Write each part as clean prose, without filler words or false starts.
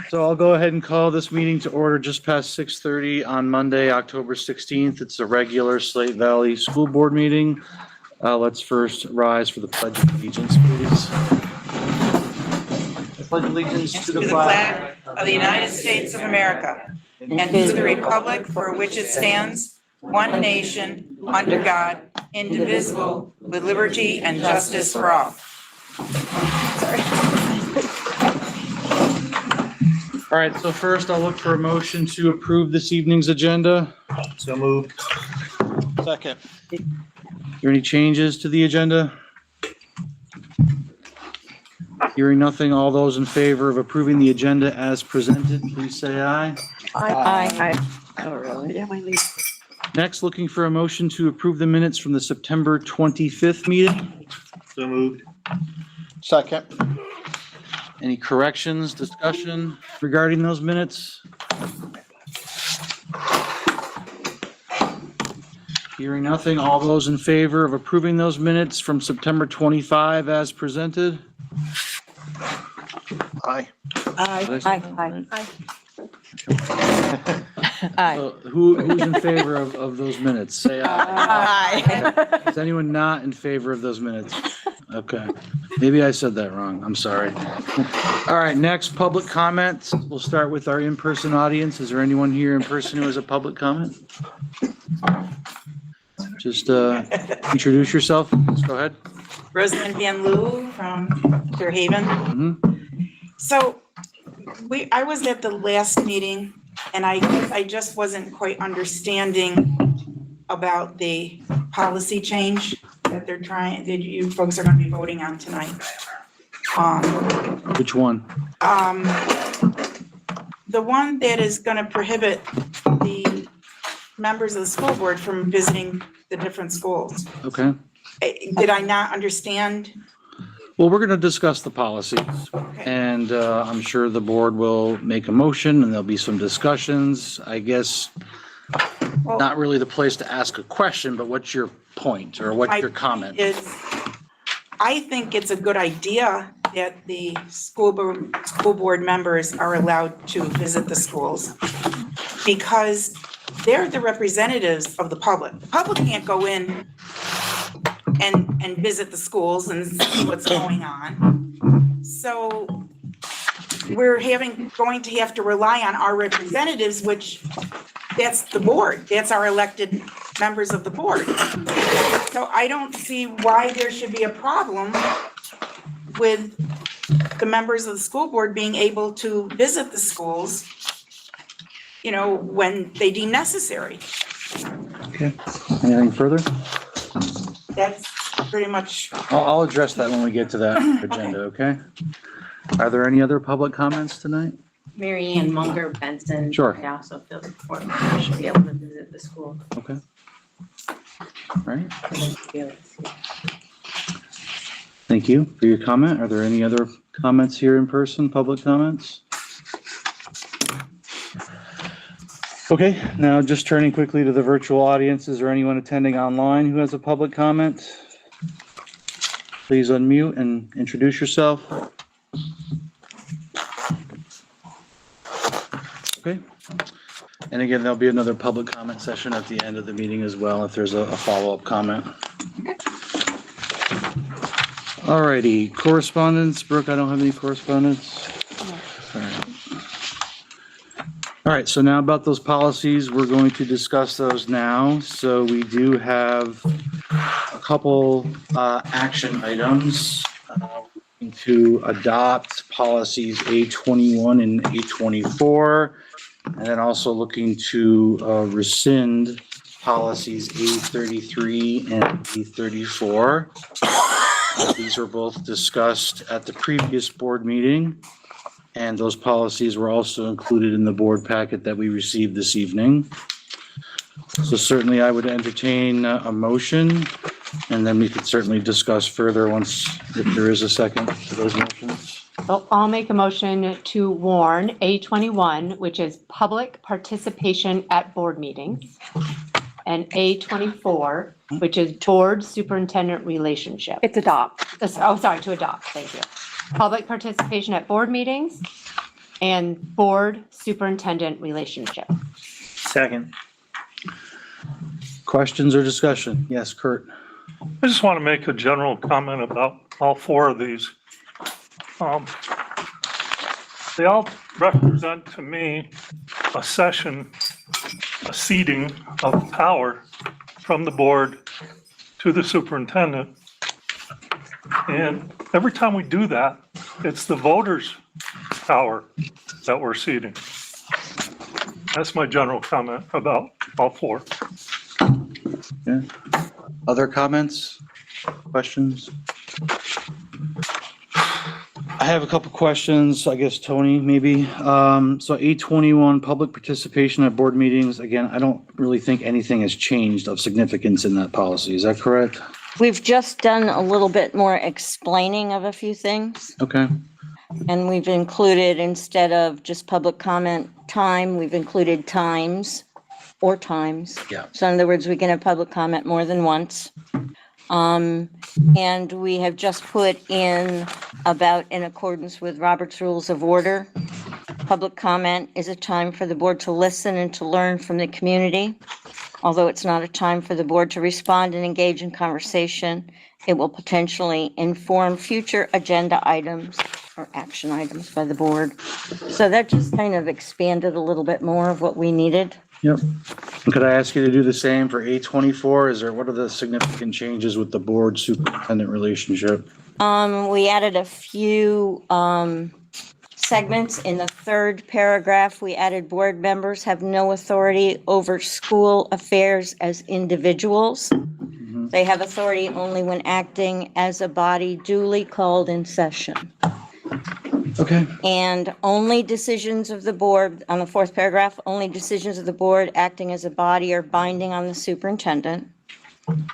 So I'll go ahead and call this meeting to order just past 6:30 on Monday, October 16th. It's a regular Slate Valley School Board meeting. Let's first rise for the Pledge of Allegiance, please. Pledge allegiance to the flag of the United States of America and to the republic for which it stands, one nation, under God, indivisible, with liberty and justice for all. Sorry. All right, so first I'll look for a motion to approve this evening's agenda. So moved. Second. Are there any changes to the agenda? Hearing nothing, all those in favor of approving the agenda as presented, please say aye. Aye. Oh, really? Yeah, my leave. Next, looking for a motion to approve the minutes from the September 25th meeting. So moved. Second. Any corrections, discussion regarding those minutes? Hearing nothing, all those in favor of approving those minutes from September 25 as presented? Aye. Aye. So who's in favor of those minutes? Say aye. Is anyone not in favor of those minutes? Okay, maybe I said that wrong. I'm sorry. All right, next, public comments. We'll start with our in-person audience. Is there anyone here in person who has a public comment? Just introduce yourself. Let's go ahead. Rosamond Van Loo from Fairhaven. So I was at the last meeting and I just wasn't quite understanding about the policy change that that you folks are going to be voting on tonight. Which one? The one that is going to prohibit the members of the school board from visiting the different schools. Okay. Did I not understand? Well, we're going to discuss the policies, and I'm sure the board will make a motion and there'll be some discussions. I guess not really the place to ask a question, but what's your point or what's your comment? I think it's a good idea that the school board members are allowed to visit the schools because they're the representatives of the public. The public can't go in and visit the schools and see what's going on. So we're going to have to rely on our representatives, which that's the board. That's our elected members of the board. So I don't see why there should be a problem with the members of the school board being able to visit the schools, when they deem necessary. Okay. Anything further? That's pretty much. I'll address that when we get to that agenda, okay? Are there any other public comments tonight? Mary Ann Munger Benson. Sure. I also feel the board members should be able to visit the school. Okay. All right. Thank you for your comment. Are there any other comments here in person, public comments? Okay, now just turning quickly to the virtual audience. Is there anyone attending online who has a public comment? Please unmute and introduce yourself. Okay. And again, there'll be another public comment session at the end of the meeting as well if there's a follow-up comment. All righty, correspondence. Brooke, I don't have any correspondence. All right, so now about those policies, we're going to discuss those now. So we do have a couple action items to adopt policies A21 and A24, and then also looking to rescind policies A33 and A34. These were both discussed at the previous board meeting. And those policies were also included in the board packet that we received this evening. So certainly I would entertain a motion, and then we could certainly discuss further if there is a second to those motions. Well, I'll make a motion to warn A21, which is public participation at board meetings, and A24, which is board superintendent relationship. It's adopt. To adopt, thank you. Public participation at board meetings, and board superintendent relationship. Second. Questions or discussion? Yes, Kurt. I just want to make a general comment about all four of these. They all represent to me a cession, a ceding of power from the board to the superintendent. And every time we do that, it's the voters' power that we're ceding. That's my general comment about all four. Yeah. Other comments, questions? I have a couple questions, I guess, Tony, maybe. So 821, public participation at board meetings. Again, I don't really think anything has changed of significance in that policy. Is that correct? We've just done a little bit more explaining of a few things, Okay. and we've included, instead of just public comment time, we've included times or times. Yeah. So in other words, we can have public comment more than once. And we have just put in about in accordance with Robert's Rules of Order. Public comment is a time for the board to listen and to learn from the community. Although it's not a time for the board to respond and engage in conversation, it will potentially inform future agenda items or action items by the board. So that just kind of expanded a little bit more of what we needed. Yep. And could I ask you to do the same for 824? What are the significant changes with the board superintendent relationship? We added a few segments in the third paragraph. We added board members have no authority over school affairs as individuals. They have authority only when acting as a body duly called in session. Okay. And only decisions of the board, on the fourth paragraph, only decisions of the board acting as a body are binding on the superintendent.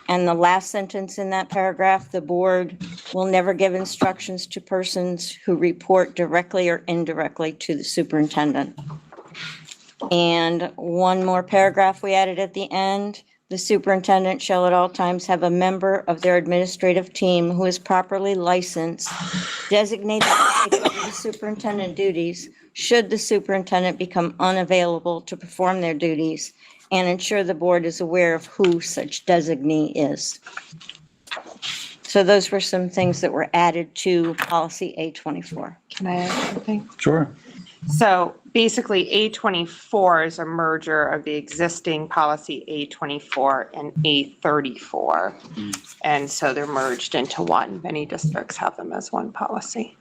And the last sentence in that paragraph, the board will never give instructions to persons who report directly or indirectly to the superintendent. And one more paragraph we added at the end. The superintendent shall at all times have a member of their administrative team who is properly licensed, designated to take over the superintendent duties should the superintendent become unavailable to perform their duties, and ensure the board is aware of who such designee is. So those were some things that were added to policy A24. Can I add something? Sure. So basically, A24 is a merger of the existing policy A24 and A34. And so they're merged into one. Many districts have them as one policy.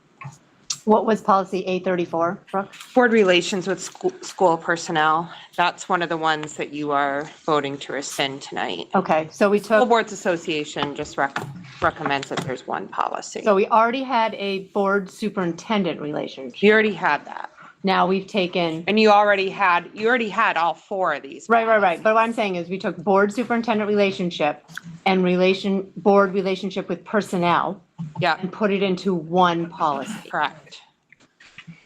What was policy A34, Brooke? Board relations with school personnel. That's one of the ones that you are voting to rescind tonight. Okay, so we School took, Boards Association just recommends that there's one policy. so we already had a board superintendent relationship. You already had that. Now we've taken, And you already had all four of these. right. But what I'm saying is we took board superintendent relationship and board relationship with personnel Yeah, and put it into one policy. correct.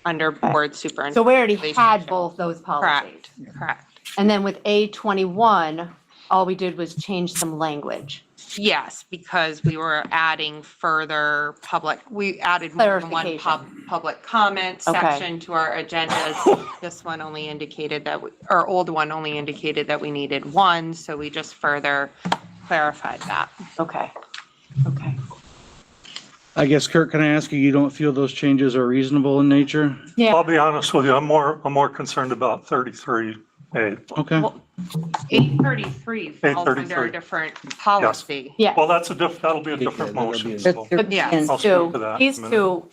Under board superintendent. So we already had relationship. both those policies. Correct. And then with A21, all we did was change some language. Yes, because we were adding further we added more than one Clarification. public comment Okay. section to our agendas. This one only indicated that, our old one only indicated that we needed one, so we just further clarified that. Okay. I guess, Kurt, can I ask you don't feel those changes are reasonable in nature? Yeah, I'll be honest with you, I'm more concerned about 33A. Okay. Well, 833 falls under a 833. different policy. yeah. Well, that'll be a Yeah, different that'll motion. be a- So But Yeah. I'll speak to that in a These minute. two,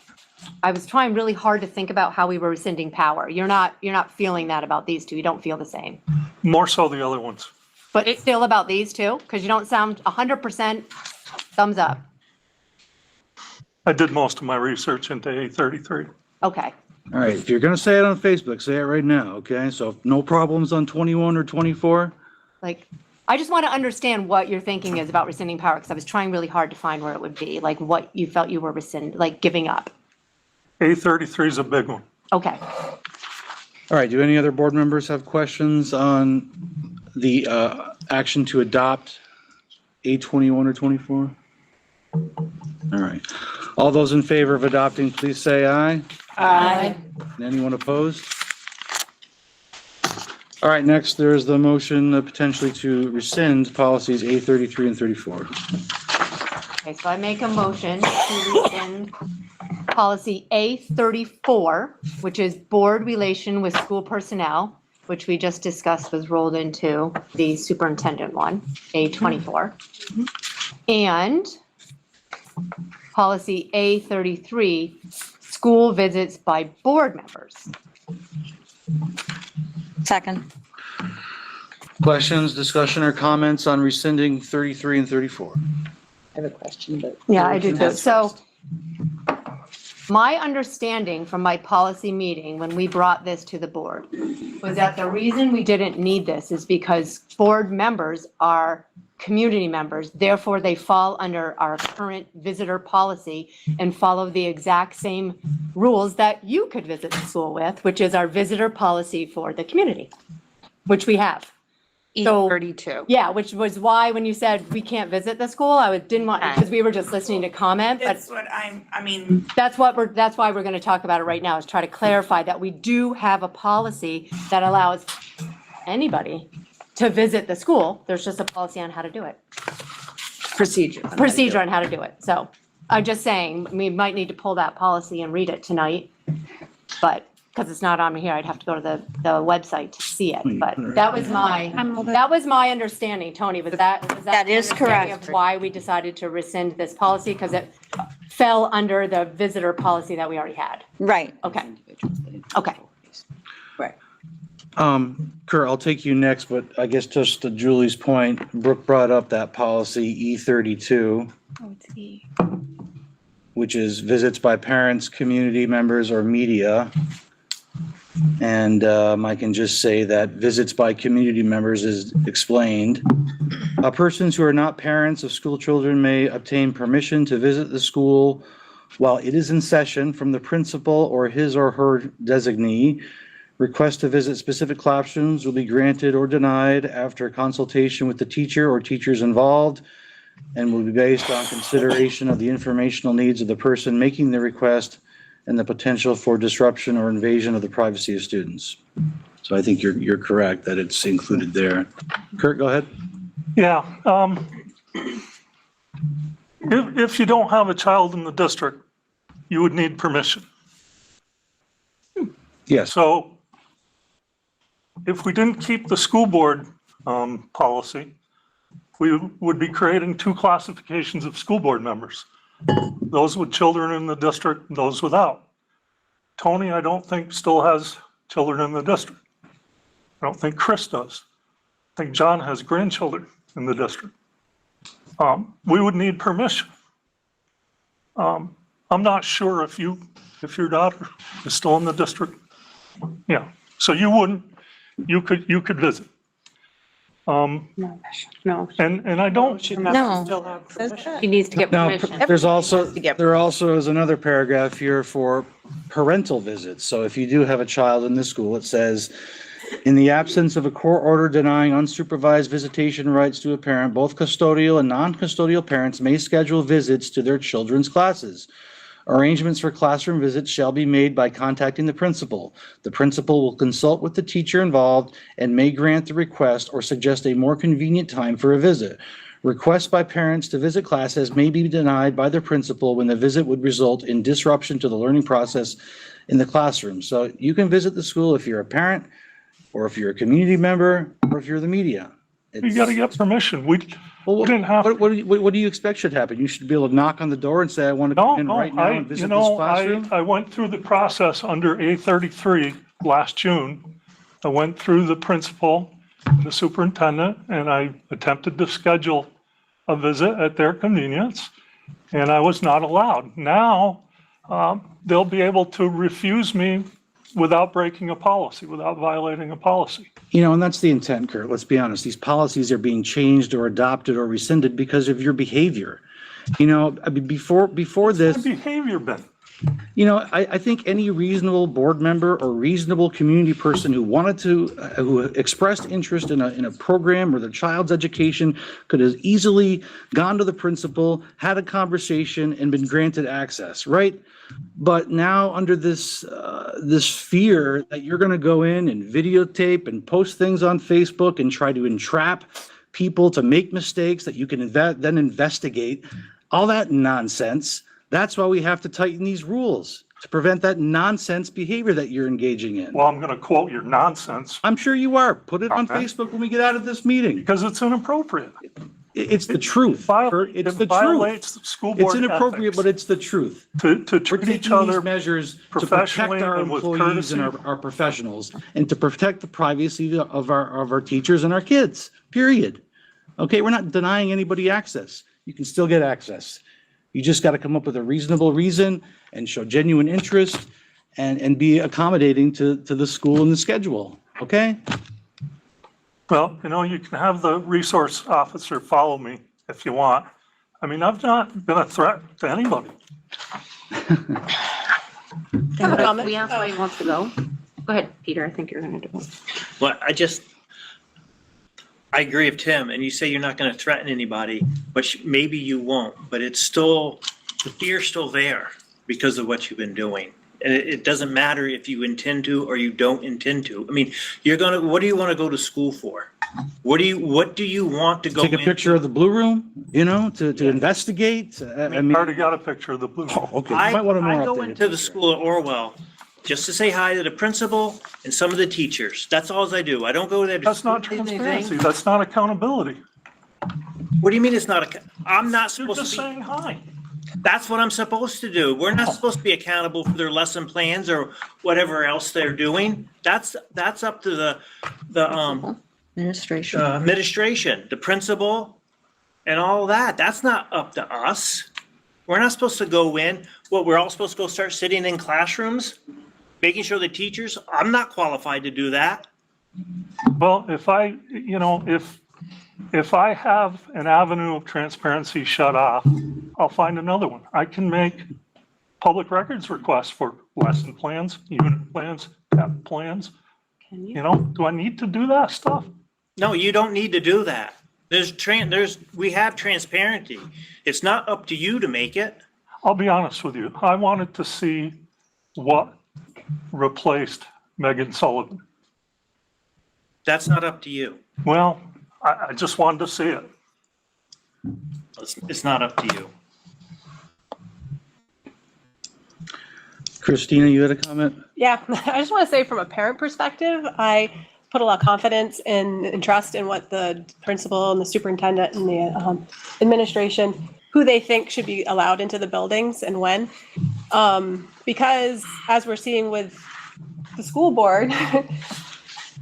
I was trying really hard to think about how we were rescinding power. You're not feeling that about these two. You don't feel the same. More so the other ones. But still about these two, because you don't sound 100% thumbs up. I did most of my research into A33. Okay. All right. If you're going to say it on Facebook, say it right now. Okay. So no problems on 21 or 24. Like, I just want to understand what your thinking is about rescinding power, because I was trying really hard to find where it would be, like what you felt you were giving up. A33 is a big one. Okay. All right. Do any other board members have questions on the action to adopt 821 or 24? All right. All those in favor of adopting, please say aye. Aye. And anyone opposed? All right, next, there's the motion potentially to rescind policies A33 and 34. Okay, so I make a motion to rescind policy A34, which is board relation with school personnel, which we just discussed was rolled into the superintendent one, A24. And policy A33, school visits by board members. Second. Questions, discussion, or comments on rescinding 33 and 34? I have a question, but. Yeah, I do too. So my understanding from my policy meeting when we brought this to the board was that the reason we didn't need this is because board members are community members, therefore they fall under our current visitor policy and follow the exact same rules that you could visit the school with, which is our visitor policy for the community, which we have. So- E32. Yeah, which was why when you said we can't visit the school, didn't want, because we were just listening to comment, but That's what I mean, that's why we're going to talk about it right now, is try to clarify that we do have a policy that allows anybody to visit the school. There's just a policy on how to do it, procedure on how to do it. So I'm just saying, we might need to pull that policy and read it tonight, but because it's not on here, I'd have to go to the website to see it. But that was my understanding, Tony, was that? That is the understanding correct. Of why we decided to rescind this policy, because it fell under the visitor policy that we already had. Right. Okay, okay. Kurt, I'll take you next, but I guess just to Julie's point, Brooke brought up that policy E32, which is visits by parents, community members, or media. And I can just say that visits by community members is explained. Persons who are not parents of school children may obtain permission to visit the school while it is in session from the principal or his or her designee. Request to visit specific classrooms will be granted or denied after consultation with the teacher or teachers involved and will be based on consideration of the informational needs of the person making the request and the potential for disruption or invasion of the privacy of students. So I think you're correct that it's included there. Kurt, go ahead. Yeah, if you don't have a child in the district, you would need permission. Yes. So if we didn't keep the school board policy, we would be creating two classifications of school board members. Those with children in the district, and those without. Tony, I don't think still has children in the district. I don't think Chris does. I think John has grandchildren in the district. We would need permission. I'm not sure if your daughter is still in the district. Yeah, so you wouldn't, you could visit. No. And I don't, No. He needs to get Now, permission. there also is another paragraph here for parental visits. So if you do have a child in the school, it says, in the absence of a court order denying unsupervised visitation rights to a parent, both custodial and non-custodial parents may schedule visits to their children's classes. Arrangements for classroom visits shall be made by contacting the principal. The principal will consult with the teacher involved and may grant the request or suggest a more convenient time for a visit. Requests by parents to visit classes may be denied by the principal when the visit would result in disruption to the learning process in the classroom. So you can visit the school if you're a parent, or if you're a community member, or if you're the media. you gotta get permission. We Well, didn't have. what do you expect should happen? You should be able to knock on the door and say, I want to come in right now and visit this classroom? I went through the process under A33 last June. I went through the principal, the superintendent, and I attempted to schedule a visit at their convenience, and I was not allowed. Now, they'll be able to refuse me without breaking a policy, without violating a policy. And that's the intent, Kurt. Let's be honest. These policies are being changed or adopted or rescinded because of your behavior. I mean, before What's this, my behavior been? You know, I think any reasonable board member or reasonable community person who wanted to, who expressed interest in a program or their child's education could have easily gone to the principal, had a conversation, and been granted access, right? But now under this, this fear that you're going to go in and videotape and post things on Facebook and try to entrap people to make mistakes that you can then investigate, all that nonsense. That's why we have to tighten these rules, to prevent that nonsense behavior that you're engaging in. Well, I'm going to quote your nonsense I'm sure you are. Put it on Okay. Facebook when we get out of this meeting. because it's inappropriate. It's the truth. Kurt. It's It the truth. violates the school board It's inappropriate, ethics but it's the truth. to We're treat each taking other these measures to protect professionally our and with employees and courtesy. our professionals, and to protect the privacy of our teachers and our kids, period. Okay, we're not denying anybody access. You can still get access. You just got to come up with a reasonable reason and show genuine interest and be accommodating to the school and the schedule, okay? Well, you can have the resource officer follow me if you want. I mean, I've not been a threat to anybody. We asked why he wants to go. Go ahead, Peter, I think you're gonna do it. Well, I agree with Tim, and you say you're not gonna threaten anybody, but maybe you won't, but it's still, the fear's still there because of what you've been doing. And it doesn't matter if you intend to or you don't intend to. I mean, what do you wanna go to school for? What do you want to go Take a into? picture of the blue room, to investigate. I mean, I already got a picture of the blue. okay, you might want a more I go updated into the picture. school at Orwell just to say hi to the principal and some of the teachers. That's all I do. I don't go there. to That's not do anything. transparency. That's not accountability. What do you mean it's not I'm not You're supposed just to be, saying hi. that's what I'm supposed to do. We're not supposed to be accountable for their lesson plans or whatever else they're doing. That's up to the administration, the principal and all that. That's not up to us. We're not supposed to go in, we're all supposed to go start sitting in classrooms, making sure the teachers, I'm not qualified to do that. Well, if I have an avenue of transparency shut off, I'll find another one. I can make public records requests for lesson plans, unit plans, PEP plans. Can you? Do I need to do that stuff? No, you don't need to do that. We have transparency. It's not up to you to make it. I'll be honest with you. I wanted to see what replaced Megan Sullivan. That's not up to you. Well, I just wanted to see it. It's not up to you. Christina, you had a comment? Yeah, I just want to say from a parent perspective, I put a lot of confidence and trust in what the principal and the superintendent and the administration, who they think should be allowed into the buildings and when. Because as we're seeing with the school board,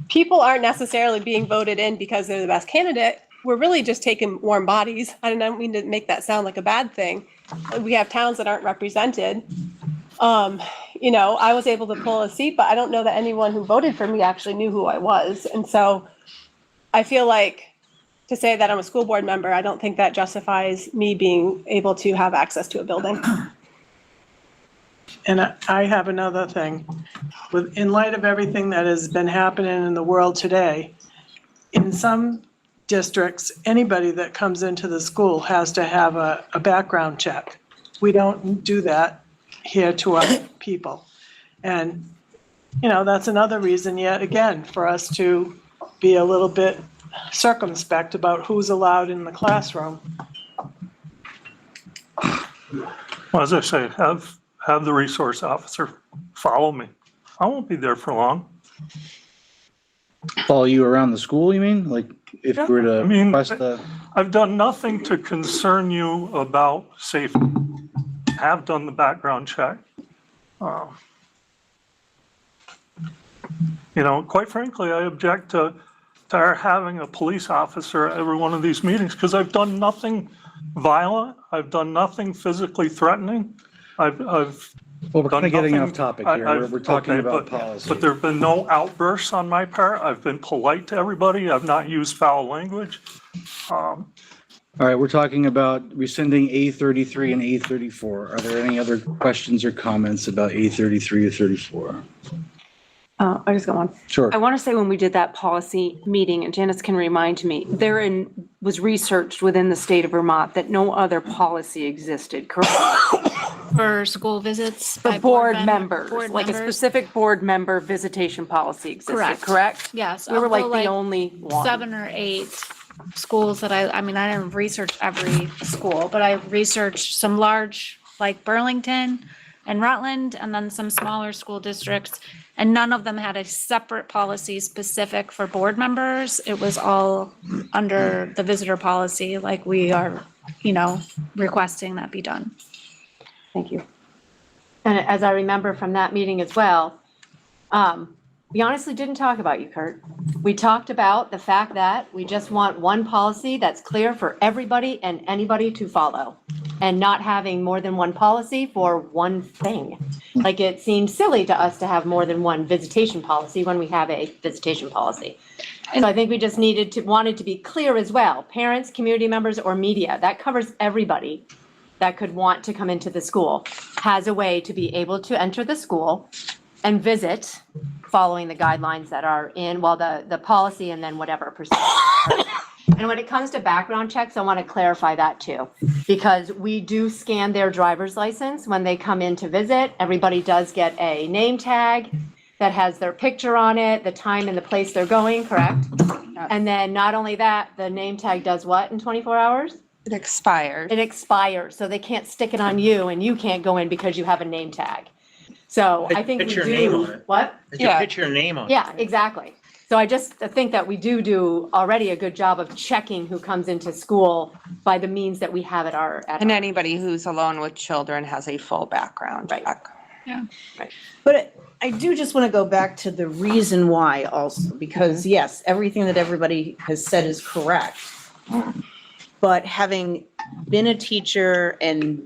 people aren't necessarily being voted in because they're the best candidate. We're really just taking warm bodies. I don't mean to make that sound like a bad thing. We have towns that aren't represented. I was able to pull a seat, but I don't know that anyone who voted for me actually knew who I was. And so I feel like to say that I'm a school board member, I don't think that justifies me being able to have access to a building. And I have another thing. In light of everything that has been happening in the world today, in some districts, anybody that comes into the school has to have a background check. We don't do that here to our people. And, that's another reason yet again for us to be a little bit circumspect about who's allowed in the classroom. Well, as I say, have the resource officer follow me. I won't be there for long. Follow you around the school, you mean? Like if you were to I mean, request the, I've done nothing to concern you about safety. Have done the background check. Quite frankly, I object to our having a police officer at every one of these meetings because I've done nothing violent. I've done nothing physically threatening. I've well, we're kind done of getting nothing- off topic here. We're talking okay, about but- policy. But there've been no outbursts on my part. I've been polite to everybody. I've not used foul language. All right, we're talking about rescinding A33 and A34. Are there any other questions or comments about A33 or 34? I just got one. Sure. I want to say when we did that policy meeting, and Janice can remind me, therein was researched within the state of Vermont that no other policy existed, correct? For school visits? For by board member- members, board like a members? specific board member visitation policy existed, Correct. correct? Yes. We were like although, the only one. 7 or 8 schools that I mean, I didn't research every school, but I researched some large, like Burlington and Rutland, and then some smaller school districts. And none of them had a separate policy specific for board members. It was all under the visitor policy, like we are, requesting that be done. Thank you. And as I remember from that meeting as well, we honestly didn't talk about you, Kurt. We talked about the fact that we just want one policy that's clear for everybody and anybody to follow, and not having more than one policy for one thing. Like, it seems silly to us to have more than one visitation policy when we have a visitation policy. So I think we just wanted to be clear as well. Parents, community members, or media, that covers everybody that could want to come into the school, has a way to be able to enter the school and visit, following the guidelines that are in, the policy and then whatever procedure. And when it comes to background checks, I want to clarify that too, because we do scan their driver's license when they come in to visit. Everybody does get a name tag that has their picture on it, the time and the place they're going, correct? And then not only that, the name tag does what in 24 hours? It expires. It expires, so they can't stick it on you and you can't go in because you have a name tag. So I think we Put your name on do, it. what? You put your name on it. Yeah, exactly. So I just think that we do already a good job of checking who comes into school by the means that we have at our. And anybody who's alone with children has a full background check. But I do just want to go back to the reason why also, because yes, everything that everybody has said is correct. But having been a teacher and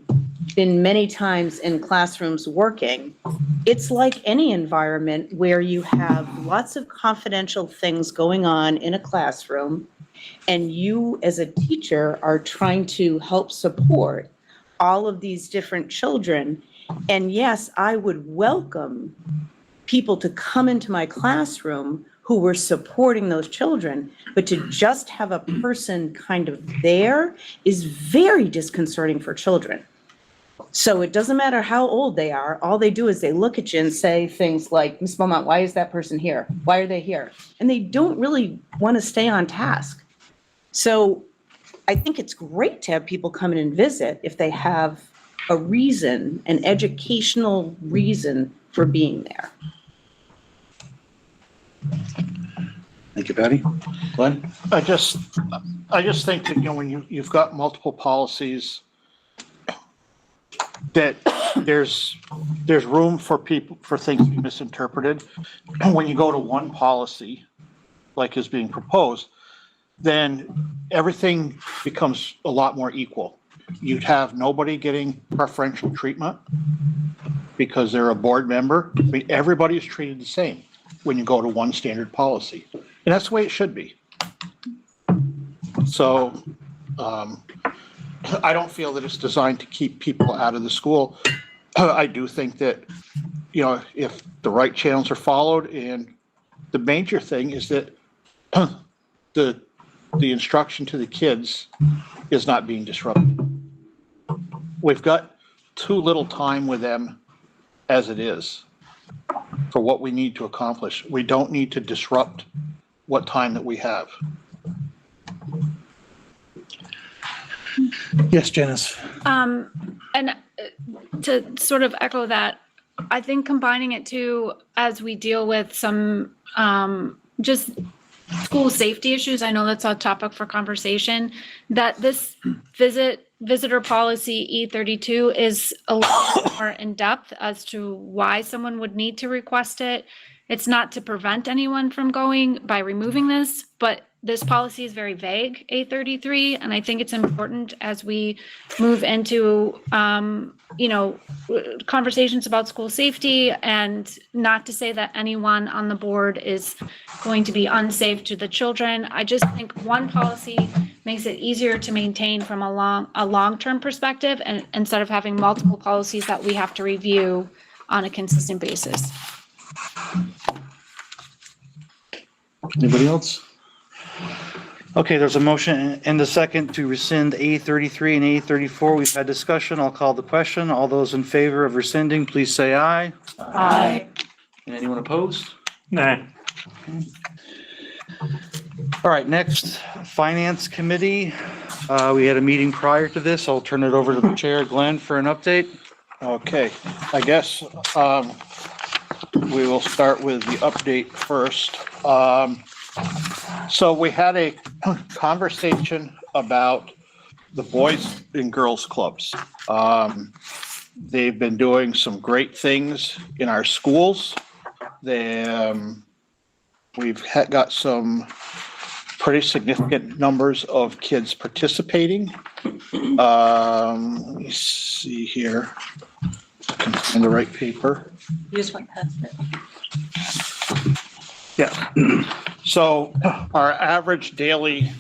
been many times in classrooms working, it's like any environment where you have lots of confidential things going on in a classroom, and you as a teacher are trying to help support all of these different children. And yes, I would welcome people to come into my classroom who were supporting those children, but to just have a person kind of there is very disconcerting for children. So it doesn't matter how old they are, all they do is they look at you and say things like, Ms. Beaumont, why is that person here? Why are they here? And they don't really want to stay on task. So I think it's great to have people come in and visit if they have a reason, an educational reason for being there. Thank you, Patty. Glenn? I just think that, when you've got multiple policies, that there's room for things to be misinterpreted. And when you go to one policy, like is being proposed, then everything becomes a lot more equal. You'd have nobody getting preferential treatment because they're a board member. I mean, everybody is treated the same when you go to one standard policy. And that's the way it should be. So I don't feel that it's designed to keep people out of the school. I do think that, if the right channels are followed, and the major thing is that the instruction to the kids is not being disrupted. We've got too little time with them as it is for what we need to accomplish. We don't need to disrupt what time that we have. Yes, Janice. And to sort of echo that, I think combining it too, as we deal with some just school safety issues, I know that's a topic for conversation, that this visitor policy E32 is a lot more in depth as to why someone would need to request it. It's not to prevent anyone from going by removing this, but this policy is very vague, A33, and I think it's important as we move into, conversations about school safety, and not to say that anyone on the board is going to be unsafe to the children. I just think one policy makes it easier to maintain from a long-term perspective, and instead of having multiple policies that we have to review on a consistent basis. Anybody else? Okay, there's a motion and a second to rescind A33 and A34. We've had discussion. I'll call the question. All those in favor of rescinding, please say aye. Aye. And anyone opposed? Nah. All right, next, Finance Committee. We had a meeting prior to this. I'll turn it over to the chair, Glenn, for an update. Okay, I guess we will start with the update first. So we had a conversation about the Boys and Girls Clubs. They've been doing some great things in our schools. We've got some pretty significant numbers of kids participating. Let me see here. I can find the right paper. You just went past it. Yeah. So our average daily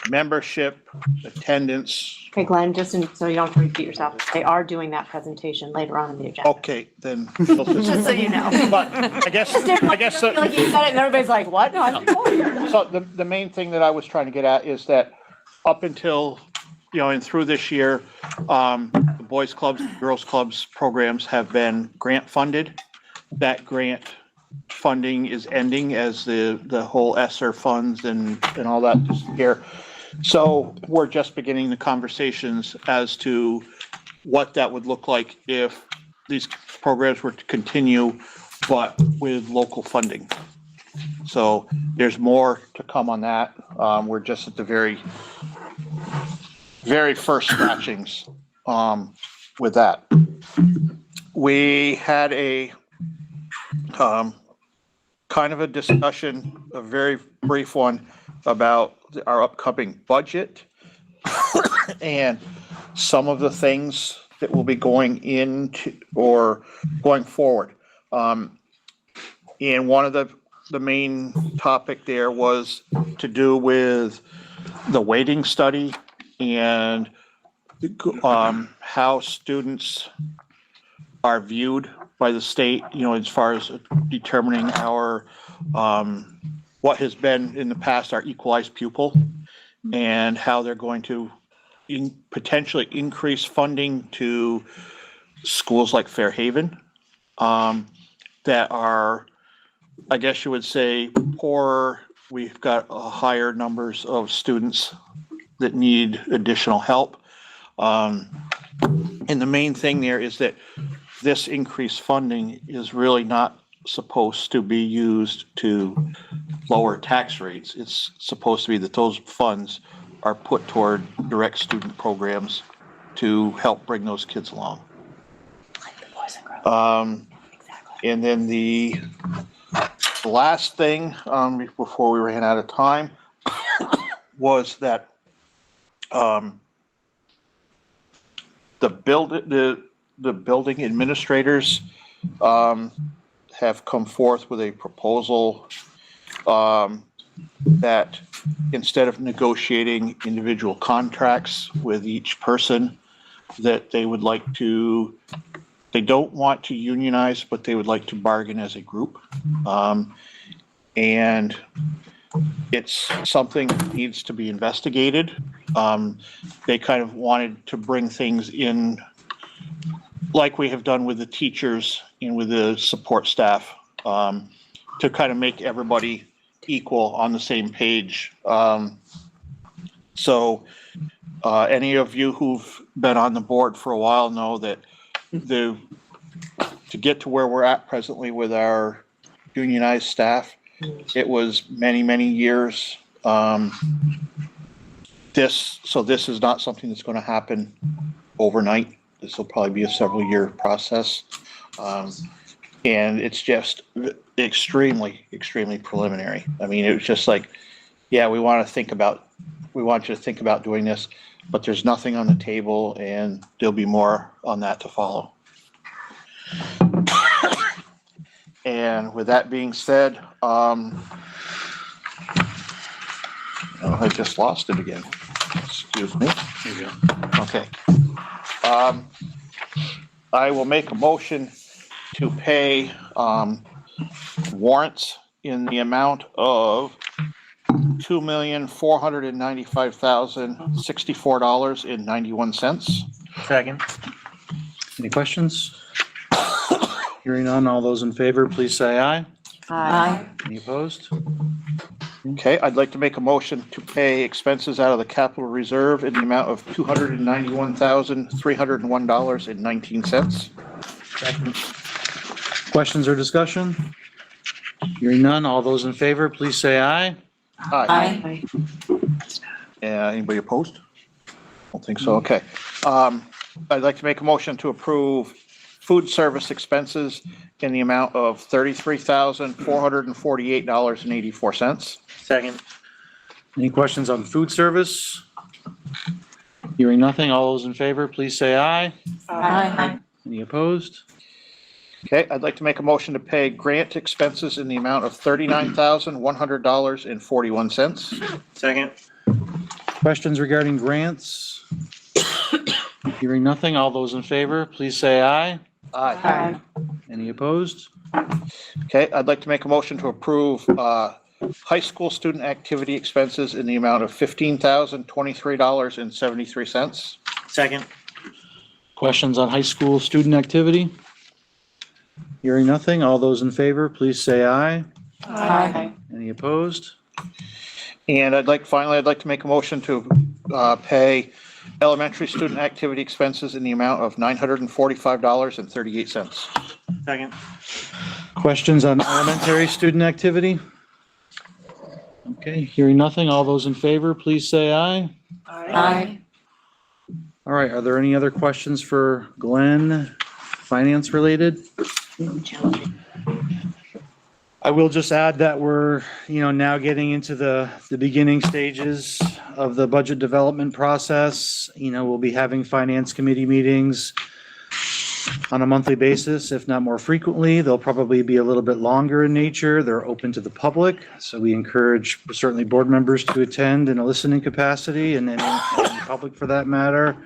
membership attendance. Okay, Glenn, so you don't have to repeat yourself, they are doing that presentation later on in the agenda. Okay, then. Just so you know. But I guess I feel like you said it and everybody's like, what? No, I'm here. so the main thing that I was trying to get at is that up until, and through this year, the boys clubs, girls clubs programs have been grant funded. That grant funding is ending as the whole ESSER funds and all that disappear. So we're just beginning the conversations as to what that would look like if these programs were to continue, but with local funding. So there's more to come on that. We're just at the very first scratchings with that. We had a kind of a discussion, a very brief one, about our upcoming budget and some of the things that will be going into or going forward. And one of the main topic there was to do with the weighting study and how students are viewed by the state, as far as determining our what has been in the past our equalized pupil, and how they're going to potentially increase funding to schools like Fairhaven that are, I guess you would say, poor. We've got higher numbers of students that need additional help. And the main thing there is that this increased funding is really not supposed to be used to lower tax rates. It's supposed to be that those funds are put toward direct student programs to help bring those kids along. And then the last thing before we ran out of time was that the building administrators have come forth with a proposal that instead of negotiating individual contracts with each person, that they would like to, they don't want to unionize, but they would like to bargain as a group. And it's something that needs to be investigated. They kind of wanted to bring things in like we have done with the teachers and with the support staff, to kind of make everybody equal on the same page. So any of you who've been on the board for a while know that to get to where we're at presently with our unionized staff, it was many, many years. This is not something that's going to happen overnight. This will probably be a several-year process. And it's just extremely, extremely preliminary. I mean, it was just like, yeah, we want you to think about doing this, but there's nothing on the table, and there'll be more on that to follow. And with that being said, Oh, I just lost it again. Excuse me. Here you go. Okay. I will make a motion to pay warrants in the amount of $2,495,064.91. Second. Any questions? Hearing none, all those in favor, please say aye. Aye. Any opposed? Okay, I'd like to make a motion to pay expenses out of the capital reserve in the amount of $291,301.19. Second. Questions or discussion? Hearing none, all those in favor, please say aye. Aye. Anybody opposed? Don't think so, okay. I'd like to make a motion to approve food service expenses in the amount of $33,448.84. Second. Any questions on food service? Hearing nothing, all those in favor, please say aye. Aye. Any opposed? Okay, I'd like to make a motion to pay grant expenses in the amount of $39,100.41. Second. Questions regarding grants? Hearing nothing, all those in favor, please say aye. Aye. Any opposed? Okay, I'd like to make a motion to approve high school student activity expenses in the amount of $15,023.73. Second. Questions on high school student activity? Hearing nothing, all those in favor, please say aye. Aye. Any opposed? And finally, I'd like to make a motion to pay elementary student activity expenses in the amount of $945.38. Second. Questions on elementary student activity? Okay, hearing nothing, all those in favor, please say aye. Aye. All right, are there any other questions for Glenn, finance related? I will just add that we're, now getting into the beginning stages of the budget development process. We'll be having finance committee meetings on a monthly basis, if not more frequently. They'll probably be a little bit longer in nature. They're open to the public, so we encourage certainly board members to attend in a listening capacity and in public for that matter.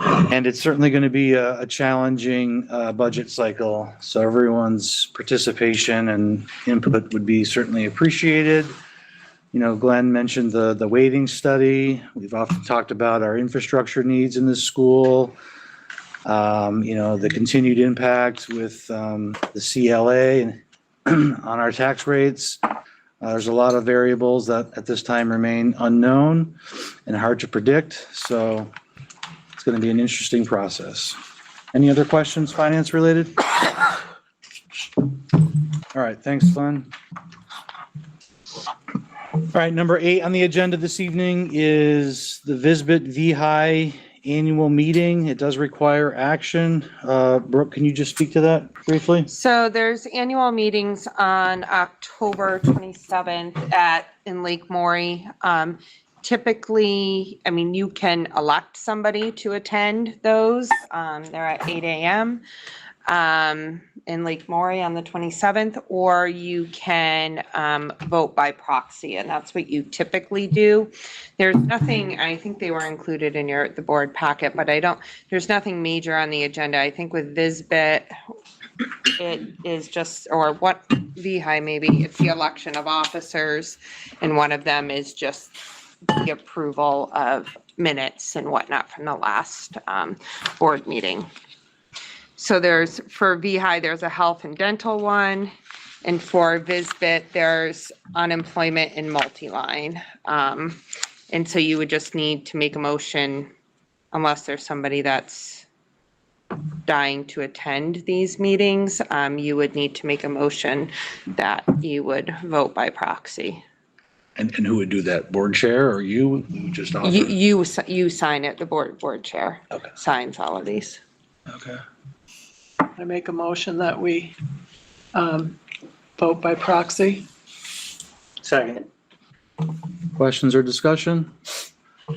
And it's certainly going to be a challenging budget cycle, so everyone's participation and input would be certainly appreciated. Glenn mentioned the weighting study. We've often talked about our infrastructure needs in this school. The continued impact with the CLA on our tax rates. There's a lot of variables that at this time remain unknown and hard to predict, so it's going to be an interesting process. Any other questions, finance related? All right, thanks, Glenn. All right, number 8 on the agenda this evening is the VSBIT VEHI annual meeting. It does require action. Brooke, can you just speak to that briefly? So there's annual meetings on October 27th in Lake Maury. Typically, you can elect somebody to attend those. They're at 8 a.m. In Lake Maury on the 27th, or you can vote by proxy, and that's what you typically do. There's nothing, I think they were included in the board packet, but there's nothing major on the agenda. I think with VSBIT, it is just, or what, VEHI maybe, it's the election of officers, and one of them is just the approval of minutes and whatnot from the last board meeting. So for VEHI, there's a health and dental one, and for VSBIT, there's unemployment and multi-line. And so you would just need to make a motion, unless there's somebody that's dying to attend these meetings, you would need to make a motion that you would vote by proxy. And who would do that? Board chair or you? Just offer? You sign it, the board chair signs all of these. Okay. I make a motion that we vote by proxy. Second. Questions or discussion? All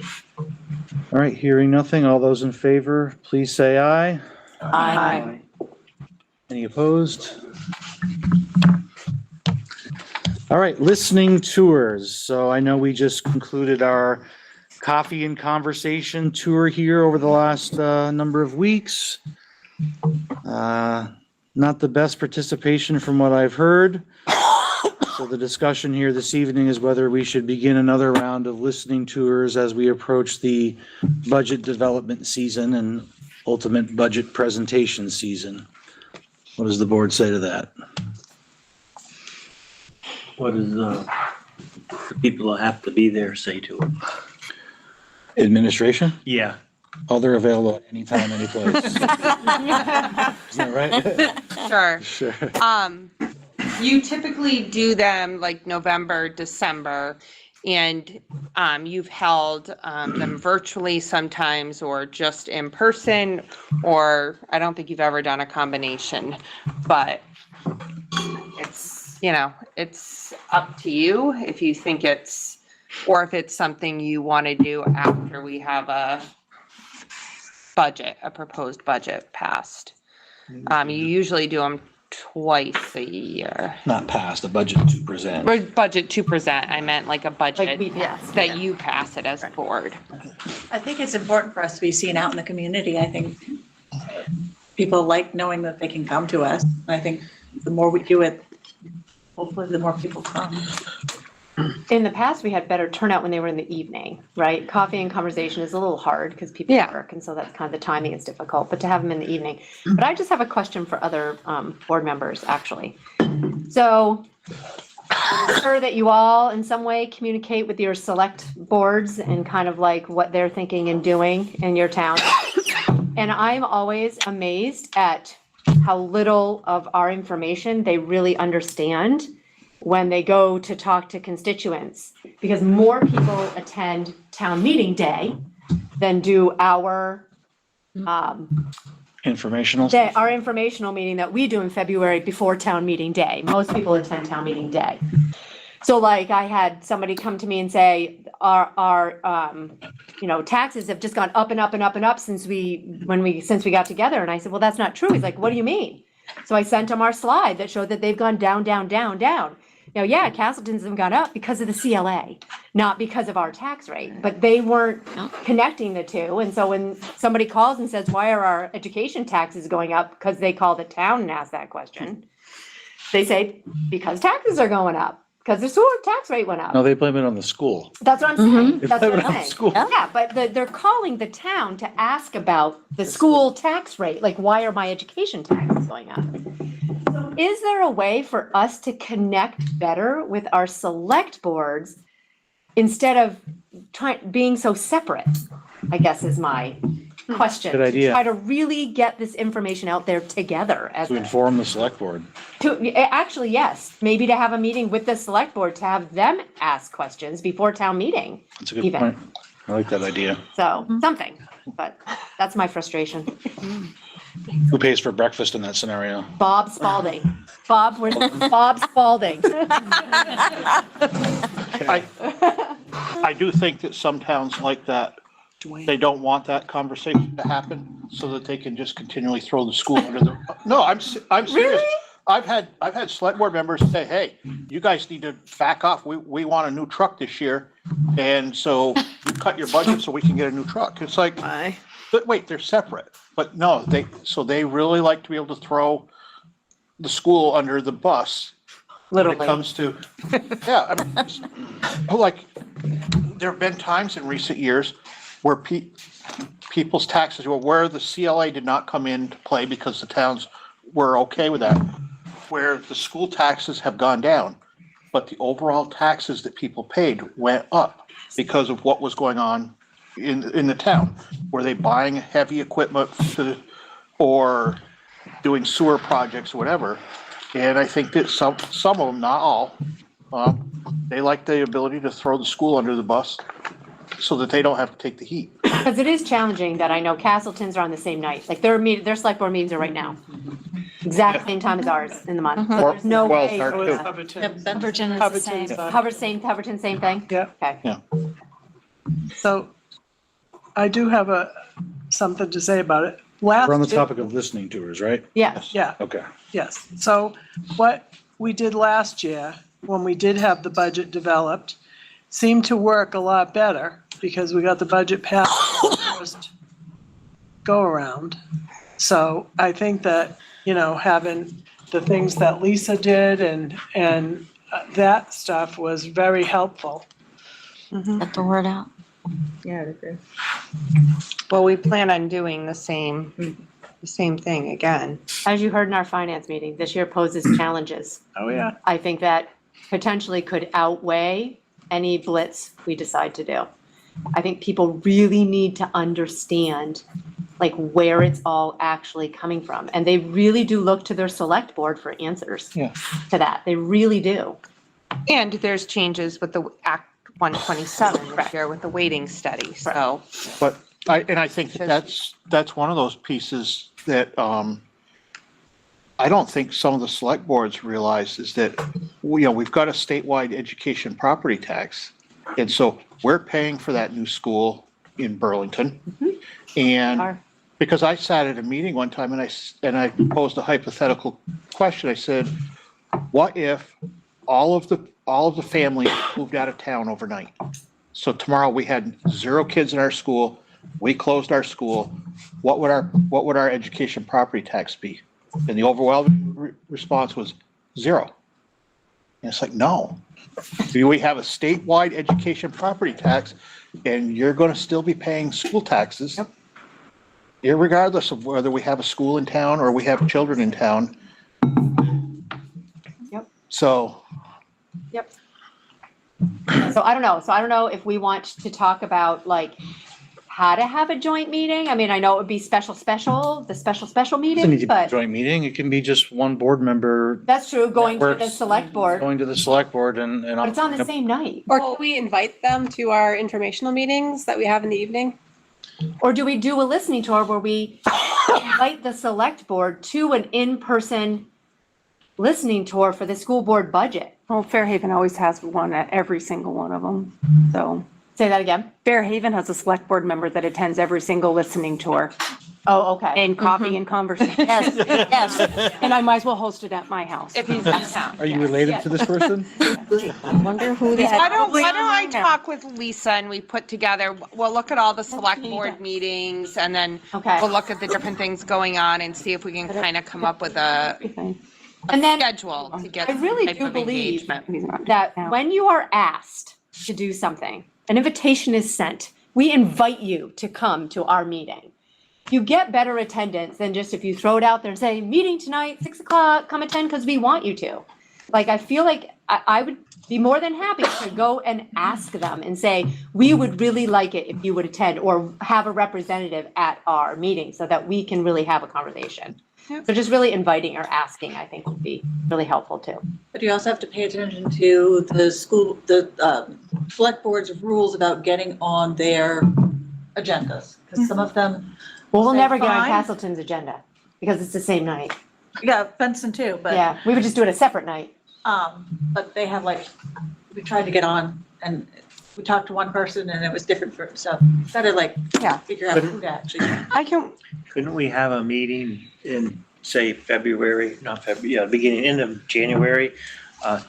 right, hearing nothing. All those in favor, please say aye. Aye. Any opposed? All right, listening tours. So I know we just concluded our coffee and conversation tour here over the last number of weeks. Not the best participation from what I've heard. So the discussion here this evening is whether we should begin another round of listening tours as we approach the budget development season and ultimate budget presentation season. What does the board say to that? What does the people that have to be there say to it? Administration? Yeah. Oh, they're available at any time, any place. Isn't that right? Sure. Sure. You typically do them like November, December, and you've held them virtually sometimes or just in person, or I don't think you've ever done a combination, but it's, you know, it's up to you if you think it's, or if it's something you want to do after we have a budget, a proposed budget passed. You usually do them twice a year. Not passed, the budget to present. Or budget to present, I meant like a budget Like we pass, that you pass it as a board. I think it's important for us to be seen out in the community. I think people like knowing that they can come to us. I think the more we do it, hopefully the more people come. In the past, we had better turnout when they were in the evening, right? Coffee and conversation is a little hard because people Yeah. work, and so that's kind of the timing is difficult, but to have them in the evening. But I just have a question for other board members, actually. So I'm sure that you all in some way communicate with your select boards and kind of like what they're thinking and doing in your town. And I'm always amazed at how little of our information they really understand when they go to talk to constituents, because more people attend town meeting day than do our Informational. our informational meeting that we do in February before town meeting day. Most people attend town meeting day. So like I had somebody come to me and say, our taxes have just gone up and up and up and up since we got together. And I said, well, that's not true. He's like, what do you mean? So I sent him our slide that showed that they've gone down, down, down, down. Now, yeah, Castleton's have gone up because of the CLA, not because of our tax rate, but they weren't connecting the two. And so when somebody calls and says, why are our education taxes going up? Because they call the town and ask that question. They say, because taxes are going up, because the sewer tax rate went up. No, they blame it on the school. That's what I'm saying. They That's blame what it I'm on the saying. school. Yeah, but they're calling the town to ask about the school tax rate, like why are my education taxes going up? So is there a way for us to connect better with our select boards instead of being so separate, I guess is my question. Good idea. Try to really get this information out there together as To inform the select board. actually, yes, maybe to have a meeting with the select board to have them ask questions before town meeting. That's a good Even. point. I like that idea. So something, but that's my frustration. Who pays for breakfast in that scenario? Bob Spalding. Bob, where's Bob Spalding? I do think that some towns like that, they don't want that conversation to happen so that they can just continually throw the school under the, no, I'm serious. Really? I've had select board members say, hey, you guys need to back off. We want a new truck this year. And so you cut your budget so we can get a new truck. It's like, but wait, they're separate. But no, they really like to be able to throw the school under the bus when it Literally. comes to, yeah, I mean, like, there have been times in recent years where people's taxes, where the CLA did not come into play because the towns were okay with that, where the school taxes have gone down, but the overall taxes that people paid went up because of what was going on in the town. Were they buying heavy equipment or doing sewer projects or whatever? And I think that some of them, not all, they like the ability to throw the school under the bus so that they don't have to take the heat. Because it is challenging that I know Castleton's are on the same night. Like their select board meetings are right now. Exact same time as ours in the month. So there's no Well, way. our So too. it's Hubbardton. Beaverton is the same. Hubbardton, same thing? Yeah. Okay. So I do have something to say about it. We're on the topic of listening tours, right? Yeah. Yeah, Okay. yes. So what we did last year when we did have the budget developed, seemed to work a lot better because we got the budget passed first go around. So I think that, having the things that Lisa did and that stuff was very helpful. Get the word out. Yeah, I'd agree. Well, we plan on doing the same thing again. As you heard in our finance meeting, this year poses challenges. Oh, yeah. I think that potentially could outweigh any blitz we decide to do. I think people really need to understand like where it's all actually coming from. And they really do look to their select board for answers Yeah. to that. They really do. And there's changes with the Act 127 this year with the weighting study, so. But I think that's one of those pieces that, I don't think some of the select boards realize is that, we've got a statewide education property tax. And so we're paying for that new school in Burlington. And Are. because I sat at a meeting one time and I posed a hypothetical question. I said, what if all of the families moved out of town overnight? So tomorrow we had 0 kids in our school. We closed our school. What would our education property tax be? And the overwhelming response was 0. And it's like, no. We have a statewide education property tax, and you're going to still be paying school taxes, irregardless of whether we have a school in town or we have children in town. Yep. So. Yep. So I don't know. So I don't know if we want to talk about like how to have a joint meeting. I mean, I know it would be the special Doesn't need meetings, to be a but joint meeting. It can be just one board member that's true, going to the Works. select board, going to the select board and. but it's on the same night. Or can we invite them to our informational meetings that we have in the evening? Or do we do a listening tour where we invite the select board to an in-person listening tour for the school board budget? Well, Fairhaven always has one at every single one of them, so. Say that again? Fairhaven has a select board member that attends every single listening tour Oh, okay. and coffee and conversation. Yes, yes. And I might as well host it at my house. If he's in town. Are you related to this person? I wonder who that. Why don't I talk with Lisa and we put together, we'll look at all the select board meetings and then Okay. we'll look at the different things going on and see if we can kind of come up with a And then schedule to get I really some type do of believe engagement. that when you are asked to do something, an invitation is sent, we invite you to come to our meeting. You get better attendance than just if you throw it out there and say, meeting tonight, 6 o'clock, come attend because we want you to. Like, I feel like I would be more than happy to go and ask them and say, we would really like it if you would attend or have a representative at our meeting so that we can really have a conversation. So just really inviting or asking, I think would be really helpful too. But you also have to pay attention to the select board's rules about getting on their agendas. Because some of them, Well, we'll Say never get on fine. Castleton's agenda because it's the same night. yeah, Benson too, but. Yeah, we would just do it a separate night. But they have we tried to get on and we talked to one person and it was different for, so better figure out who to actually. Couldn't we have a meeting in, say, end of January?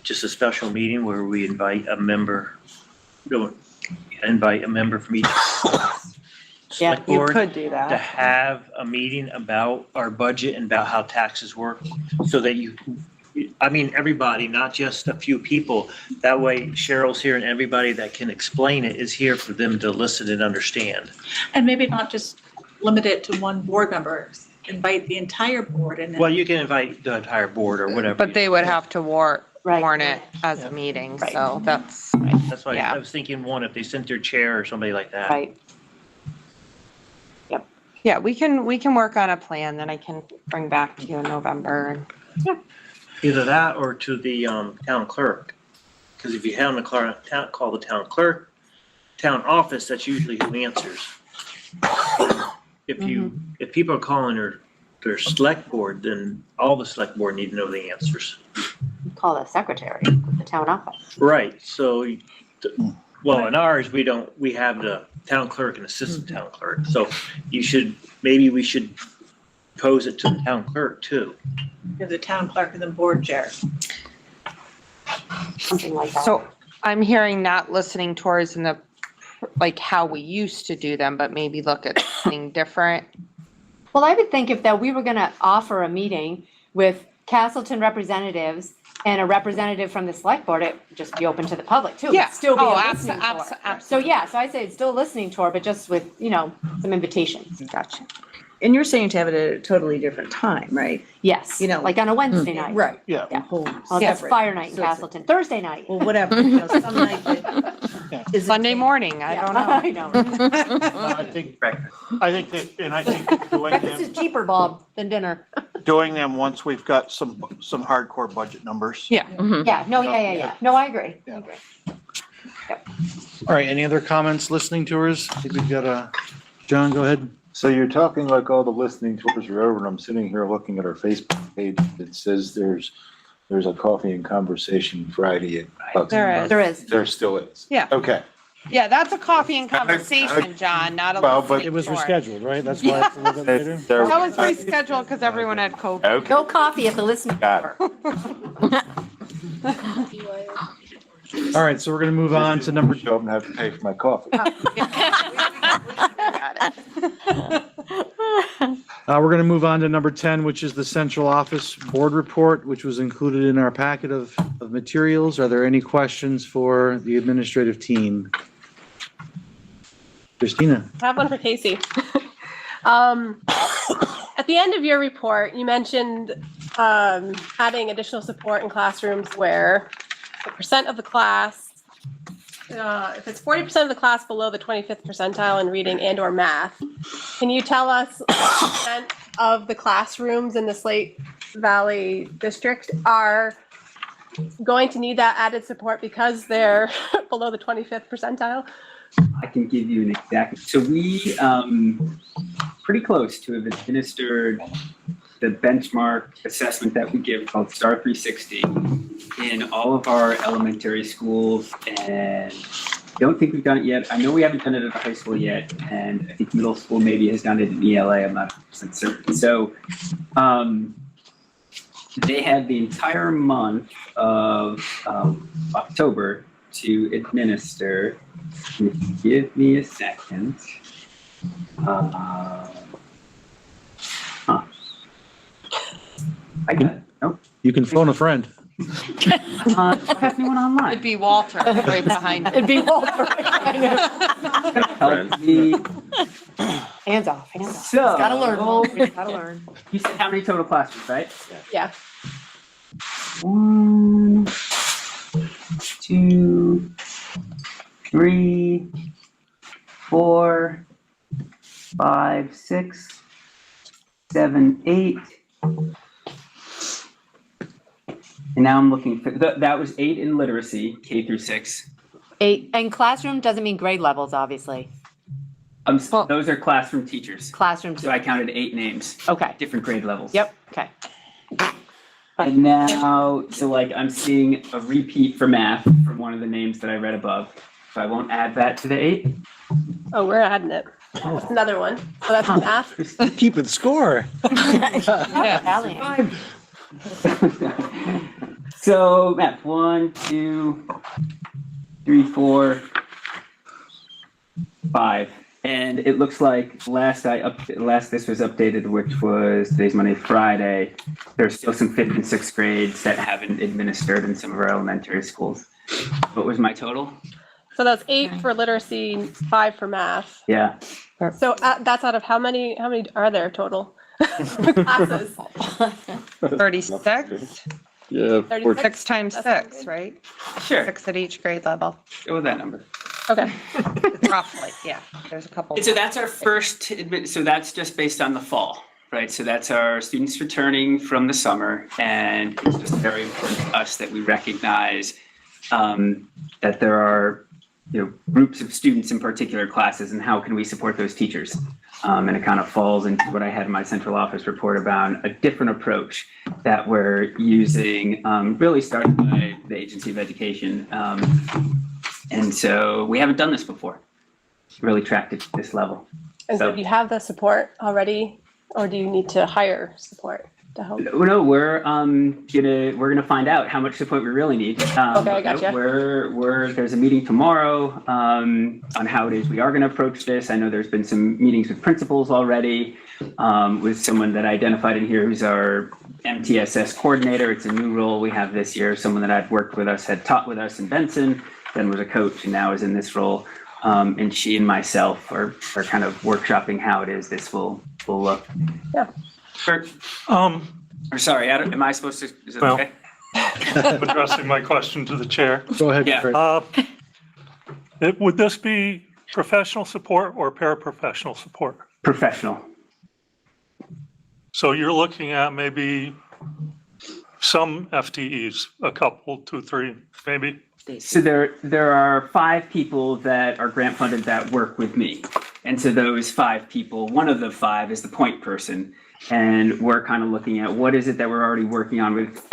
Just a special meeting where we invite a member from each select You board could do to that. have a meeting about our budget and about how taxes work so that everybody, not just a few people. That way Cheryl's here and everybody that can explain it is here for them to listen and understand. And maybe not just limit it to one board member, invite the entire board and then. Well, you can invite the entire board or whatever. But they would have to warn Right. it as a meeting, Right. so that's. That's why Yeah. I was thinking if they sent their chair or somebody like that. Right. Yeah, we can work on a plan that I can bring back to you in November. Either that or to the town clerk. Because if you have call the town clerk, town office, that's usually who answers. If people are calling their select board, then all the select board need to know the answers. Call the secretary of the town office. Right, so, in ours, we have the town clerk and assistant town clerk. So maybe we should pose it to the town clerk too. The town clerk and the board chair. something like that. So I'm hearing not listening tours in the, like how we used to do them, but maybe look at something different. Well, I would think if that we were gonna offer a meeting with Castleton representatives and a representative from the select board, it would just be open to the public too. It'd Yeah. Still be Oh, a listening tour. So absolutely. yeah, so I'd say it's still a listening tour, but just with, some invitations. Gotcha. And you're saying to have it at a totally different time, right? Yes, You know, like on a Wednesday night. Right. Yeah. Yeah. Whole Oh, that's separate. fire night in So it's- Castleton, Thursday night. Well, whatever, some night that isn't- Sunday morning, I don't know. I know. I think that, and I think doing Breakfast is them, cheaper, Bob, than dinner. doing them once we've got some hardcore budget numbers. Yeah. Yeah, no, yeah. No, I agree. I Yeah. agree. All right, any other comments, listening tours? I think we've got John, go ahead. So you're talking like all the listening tours are over, and I'm sitting here looking at our Facebook page that says there's a coffee and conversation Friday at Hugs. There is. There is. There still is? Yeah. Okay. Yeah, that's a coffee and conversation, John, not a Well, but- listening It was tour. rescheduled, right? That's why it's a little bit later? There- That was rescheduled because everyone had COVID. Okay. No coffee at the listening Got tour. All right, so we're gonna move on to number, Show up and have to pay for my coffee. we're gonna move on to number 10, which is the central office board report, which was included in our packet of materials. Are there any questions for the administrative team? Christina? I have one for Casey. At the end of your report, you mentioned adding additional support in classrooms where the percent of the class, if it's 40% of the class below the 25th percentile in reading and or math, can you tell us what percent of the classrooms in the Slate Valley district are going to need that added support because they're below the 25th percentile? I can give you an exact, so we, pretty close to have administered the benchmark assessment that we give called Star 360 in all of our elementary schools, and I don't think we've done it yet. I know we haven't done it at the high school yet, and I think middle school maybe has done it in ELA, I'm not 100% certain. So, they had the entire month of October to administer. Give me a second. I got it. Nope. You can phone a friend. Pass me one online. It'd be Walter right behind It'd be Walter. Help me. Hands off, hands off. So. Gotta learn, Walt. Gotta learn. You said how many total classrooms, right? Yeah. 1, 2, 3, 4, 5, 6, 7, 8. And now I'm looking for, that was 8 in literacy, K through 6. 8, and classroom doesn't mean grade levels, obviously. Those are classroom teachers. Classroom, So I counted 8 names, okay, different grade levels. yep, okay. And now, so like I'm seeing a repeat for math from one of the names that I read above. So I won't add that to the 8. Oh, we're adding it. That's another one. So that's math. Keeping score. Italian. So math, 1, 2, 3, 4, 5. And it looks like last this was updated, which was today's Monday, Friday. There's still some 5th and 6th grades that haven't administered in some of our elementary schools. What was my total? So that's 8 for literacy, 5 for math. Yeah. So that's out of how many are there total classes? 36. Yeah. 36? 6 times 6, right? Sure. 6 at each grade level. Go with that number. Okay. Roughly, yeah. There's a couple. And so that's our first, so that's just based on the fall, right? So that's our students returning from the summer, and it's just very important to us that we recognize that there are, groups of students in particular classes, and how can we support those teachers? And it kind of falls into what I had in my central office report about a different approach that we're using, really started by the Agency of Education. And so we haven't done this before, really tracked it to this level. And so do you have the support already, or do you need to hire support? to help? No, we're gonna find out how much support we really need. Okay, I gotcha. There's a meeting tomorrow on how it is we are gonna approach this. I know there's been some meetings with principals already, with someone that I identified in here who's our MTSS coordinator. It's a new role we have this year. Someone that had worked with us, had taught with us in Benson, then was a coach and now is in this role. And she and myself are kind of workshopping how it is this will look. Yeah. Or sorry, Adam, am I supposed to, is it Well, okay? addressing my question to the chair. Go ahead, Yeah. Fred. Would this be professional support or paraprofessional support? Professional. So you're looking at maybe some FTEs, a couple, 2, 3, maybe? So there are 5 people that are grant funded that work with me. And so those 5 people, one of the 5 is the point person. And we're kind of looking at what is it that we're already working on with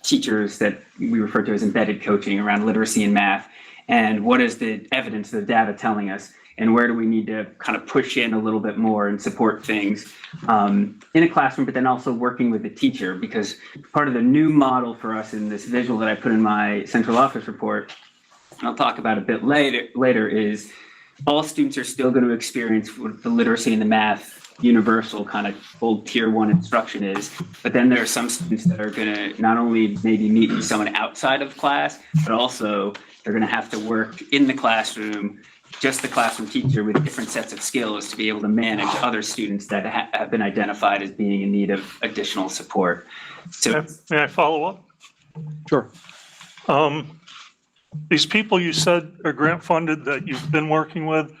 teachers that we refer to as embedded coaching around literacy and math. And what is the evidence, the data telling us? And where do we need to kind of push in a little bit more and support things in a classroom, but then also working with the teacher? Because part of the new model for us in this visual that I put in my central office report, and I'll talk about a bit later, is all students are still going to experience what the literacy and the math universal kind of old tier 1 instruction is, but then there are some students that are going to not only maybe meet with someone outside of class, but also they're going to have to work in the classroom, just the classroom teacher with different sets of skills to be able to manage other students that have been identified as being in need of additional support. So, May I follow up? Sure. These people you said are grant funded that you've been working with,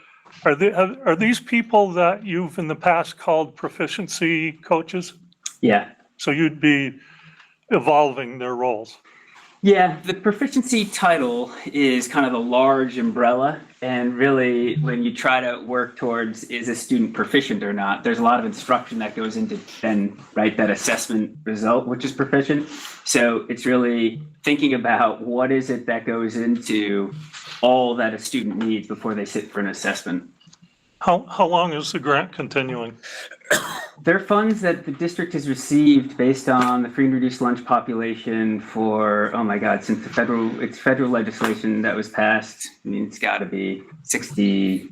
are these people that you've in the past called proficiency coaches? yeah. So you'd be evolving their roles? Yeah, the proficiency title is kind of a large umbrella. And really, when you try to work towards is a student proficient or not, there's a lot of instruction that goes into then, right, that assessment result, which is proficient. So it's really thinking about what is it that goes into all that a student needs before they sit for an assessment. How long is the grant continuing? There are funds that the district has received based on the free and reduced lunch population for, oh my God, since it's federal legislation that was passed. I mean, it's got to be 60.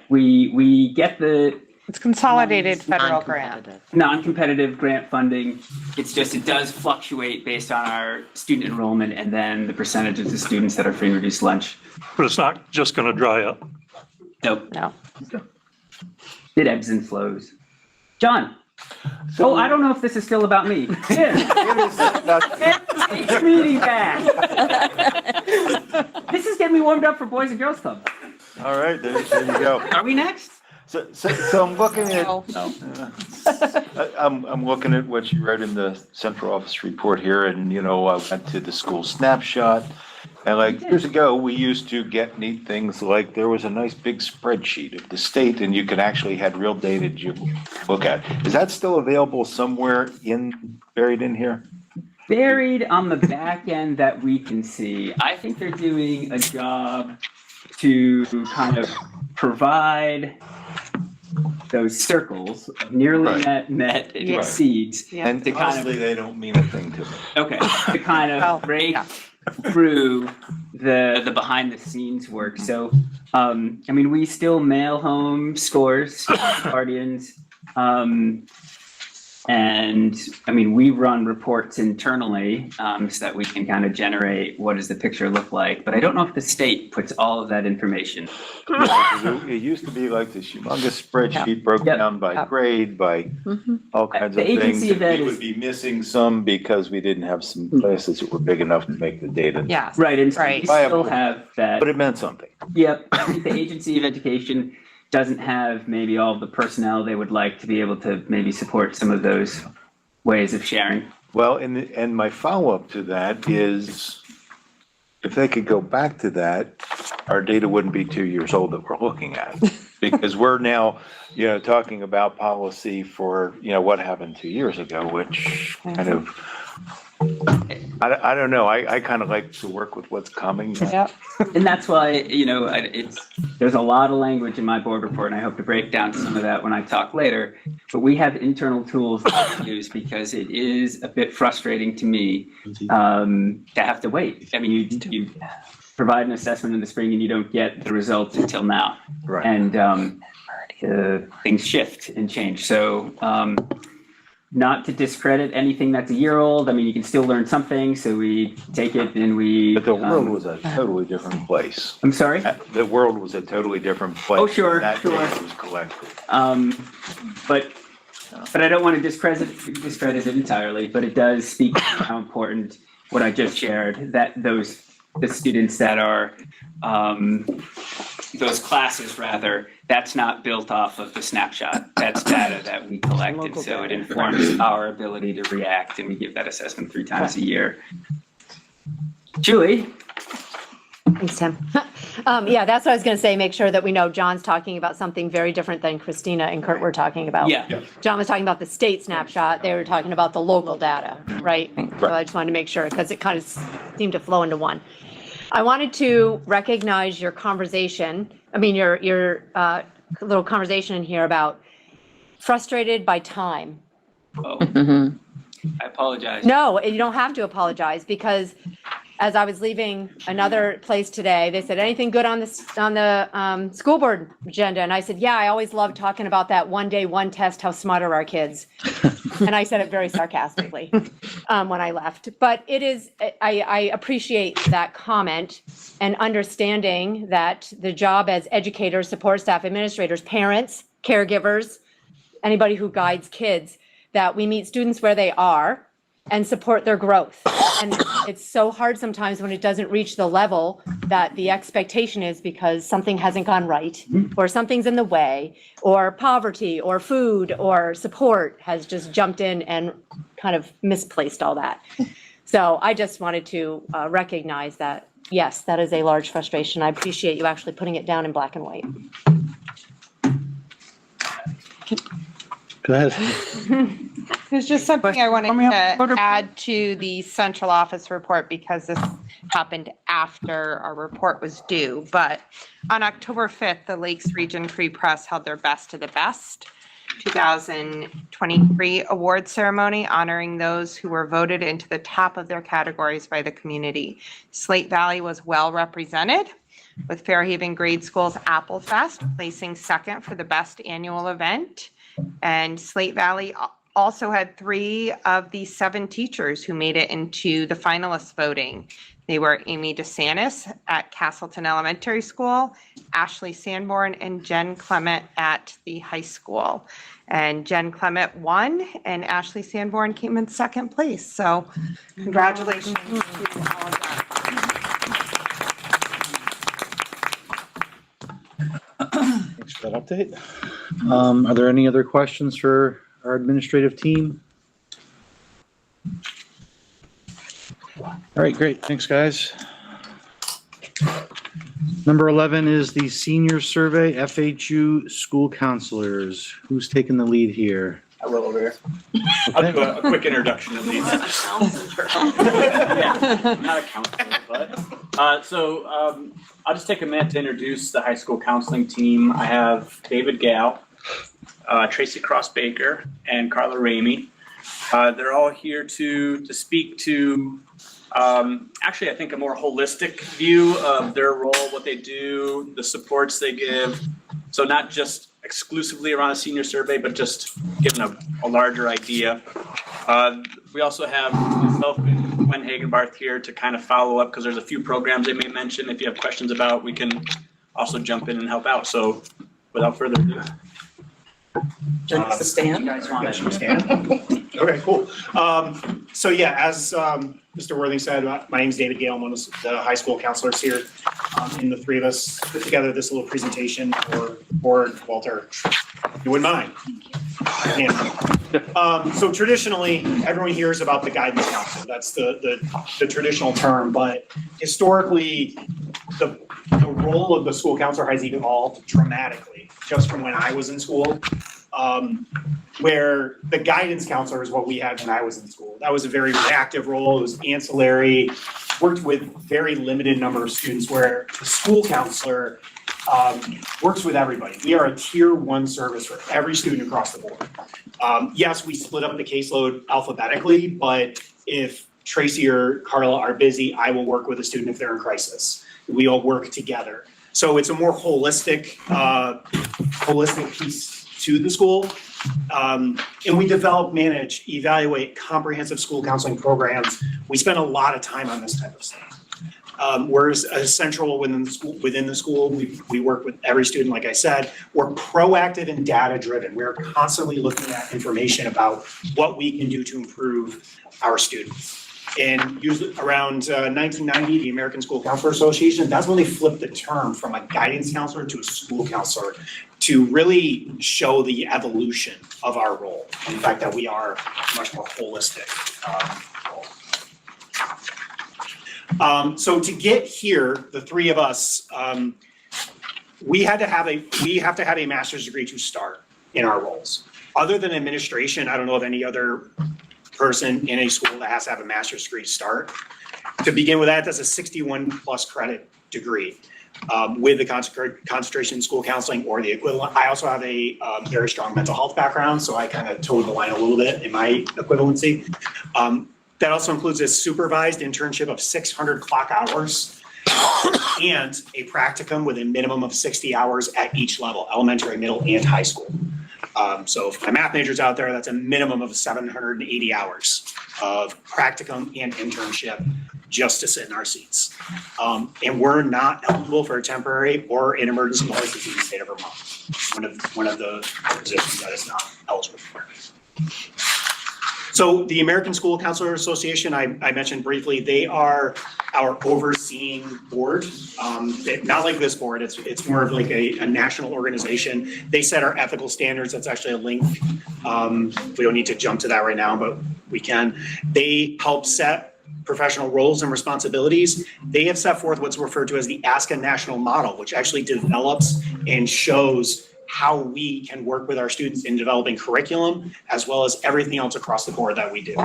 We get the It's consolidated federal grant. non-competitive grant funding. It's just, it does fluctuate based on our student enrollment and then the percentages of students that are free and reduced lunch. But it's not just going to dry up. Nope. No. It ebbs and flows. John. Oh, I don't know if this is still about me. Jim. Meeting back. This is getting me warmed up for Boys and Girls Club. All right, there you go. Are we next? So I'm looking at, No. I'm looking at what you wrote in the central office report here, and, I went to the school snapshot. And like years ago, we used to get neat things like there was a nice big spreadsheet of the state and you could actually had real data to look at. Is that still available somewhere buried in here? Buried on the back end that we can see. I think they're doing a job to kind of provide those circles of nearly met, it Right. exceeds. And To kind of- honestly, they don't mean a thing to me. Okay, to kind Well, of break yeah. through the behind the scenes work. So, we still mail home scores, guardians. And we run reports internally so that we can kind of generate what does the picture look like. But I don't know if the state puts all of that information. It used to be like this humongous spreadsheet broken Yep. down by grade, by all kinds The of things. agency of and that We is- would be missing some because we didn't have some classes that were big enough to make the data. Yeah. Right, and so we Right. still have that. But it meant something. Yep, I think the Agency of Education doesn't have maybe all of the personnel they would like to be able to maybe support some of those ways of sharing. Well, and my follow-up to that is, if they could go back to that, our data wouldn't be 2 years old that we're looking at. Because we're now, talking about policy for, what happened 2 years ago, which kind of I don't know. I kind of like to work with what's coming. Yep. And that's why, there's a lot of language in my board report, and I hope to break down some of that when I talk later. But we have internal tools that we use because it is a bit frustrating to me to have to wait. I mean, you provide an assessment in the spring and you don't get the results until now. Right. And things shift and change. So not to discredit anything that's a year old. I mean, you can still learn something. So we take it and we. But the world was a totally different place. I'm sorry? The world was a totally different place. Oh, sure, That sure. data was collected. But I don't want to discredit it entirely, but it does speak to how important what I just shared, that the students that are, those classes rather, that's not built off of the snapshot. That's data that we collected, so it informs our ability to react, and we give that assessment 3 times a year. Julie? Thanks, Tim. Yeah, that's what I was going to say. Make sure that we know John's talking about something very different than Christina and Kurt were talking about. Yeah. John was talking about the state snapshot. They were talking about the local data, right? So I just wanted to make sure because it kind of seemed to flow into one. I wanted to recognize your conversation. I mean, your little conversation in here about frustrated by time. Oh, I apologize. No, you don't have to apologize because as I was leaving another place today, they said, anything good on the school board agenda? And I said, yeah, I always love talking about that one day, one test, how smart are our kids? And I said it very sarcastically when I left. But it is, I appreciate that comment and understanding that the job as educators, support staff, administrators, parents, caregivers, anybody who guides kids, that we meet students where they are and support their growth. And it's so hard sometimes when it doesn't reach the level that the expectation is because something hasn't gone right, or something's in the way, or poverty, or food, or support has just jumped in and kind of misplaced all that. So I just wanted to recognize that, yes, that is a large frustration. I appreciate you actually putting it down in black and white. Go ahead. There's just something I wanted to add to the central office report because this happened after our report was due. But on October 5th, the Lakes Region Free Press held their Best of the Best 2023 award ceremony, honoring those who were voted into the top of their categories by the community. Slate Valley was well represented, with Fairhaven Grade School's Apple Fest placing second for the best annual event. And Slate Valley also had 3 of the 7 teachers who made it into the finalists voting. They were Amy DeSantis at Castleton Elementary School, Ashley Sanborn, and Jen Clement at the high school. And Jen Clement won, and Ashley Sanborn came in second place. So congratulations to all of them. Thanks for that update. Are there any other questions for our administrative team? All right, great. Thanks, guys. Number 11 is the senior survey, FHU school counselors. Who's taking the lead here? I will over here. I'll do a quick introduction of these. Yeah, not a counselor, but, I'll just take a minute to introduce the high school counseling team. I have David Gale, Tracy Cross Baker, and Carla Ramey. They're all here to speak to, actually, I think a more holistic view of their role, what they do, the supports they give. So not just exclusively around a senior survey, but just giving a larger idea. We also have myself and Gwen Hagenbarth here to kind of follow up because there's a few programs they may mention. If you have questions about, we can also jump in and help out. So without further ado. Stand. You guys want to stand? Okay, cool. So yeah, as Mr. Worthing said, my name is David Gale. I'm one of the high school counselors here. And the 3 of us put together this little presentation for board. Walter, you wouldn't mind? So traditionally, everyone hears about the guidance counselor. That's the traditional term, but historically, the role of the school counselor has evolved dramatically just from when I was in school. where the guidance counselor is what we had when I was in school. That was a very reactive role. It was ancillary, worked with very limited number of students, where the school counselor works with everybody. We are a tier 1 service for every student across the board. Yes, we split up the caseload alphabetically, but if Tracy or Carla are busy, I will work with a student if they're in crisis. We all work together. So it's a more holistic piece to the school. And we develop, manage, evaluate comprehensive school counseling programs. We spend a lot of time on this type of stuff. We're central within the school. We work with every student, like I said. We're proactive and data driven. We're constantly looking at information about what we can do to improve our students. And usually around 1990, the American School Counselor Association, that's when they flipped the term from a guidance counselor to a school counselor to really show the evolution of our role and the fact that we are much more holistic. So to get here, the three of us, we have to have a master's degree to start in our roles. Other than administration, I don't know of any other person in a school that has to have a master's degree to start. To begin with that, that's a 61 plus credit degree with the concentration in school counseling or the equivalent. I also have a very strong mental health background, so I kind of towed the line a little bit in my equivalency. That also includes a supervised internship of 600 clock hours and a practicum with a minimum of 60 hours at each level, elementary, middle, and high school. So if my math majors out there, that's a minimum of 780 hours of practicum and internship just to sit in our seats. And we're not eligible for a temporary or an emergency license in the state of Vermont. One of the positions that is not eligible for. So the American School Counselor Association, I mentioned briefly, they are our overseeing board. Not like this board, it's more of like a national organization. They set our ethical standards. That's actually a link. We don't need to jump to that right now, but we can. They help set professional roles and responsibilities. They have set forth what's referred to as the ASCA National Model, which actually develops and shows how we can work with our students in developing curriculum, as well as everything else across the board that we do.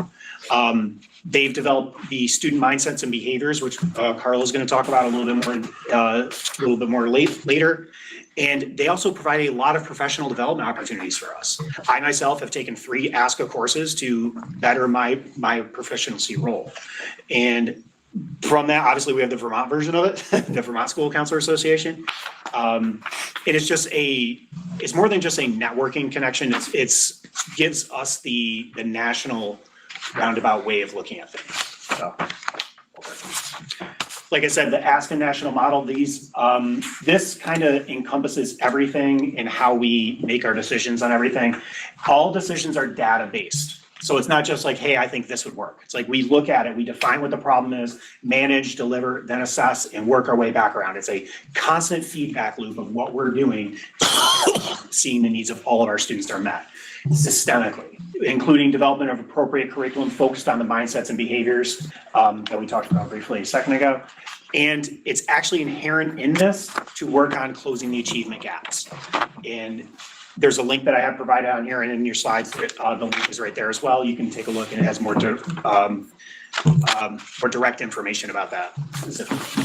They've developed the student mindsets and behaviors, which Carla's going to talk about a little bit more later. And they also provide a lot of professional development opportunities for us. I myself have taken 3 ASCA courses to better my proficiency role. And from that, obviously, we have the Vermont version of it, the Vermont School Counselor Association. It is just it's more than just a networking connection. It's gives us the national roundabout way of looking at things. So, like I said, the ASCA National Model, this kind of encompasses everything in how we make our decisions on everything. All decisions are data-based. So it's not just like, hey, I think this would work. It's like we look at it, we define what the problem is, manage, deliver, then assess, and work our way back around. It's a constant feedback loop of what we're doing, seeing the needs of all of our students that are met systemically, including development of appropriate curriculum focused on the mindsets and behaviors that we talked about briefly a second ago. And it's actually inherent in this to work on closing the achievement gaps. And there's a link that I have provided on here and in your slides. The link is right there as well. You can take a look and it has more direct information about that specifically.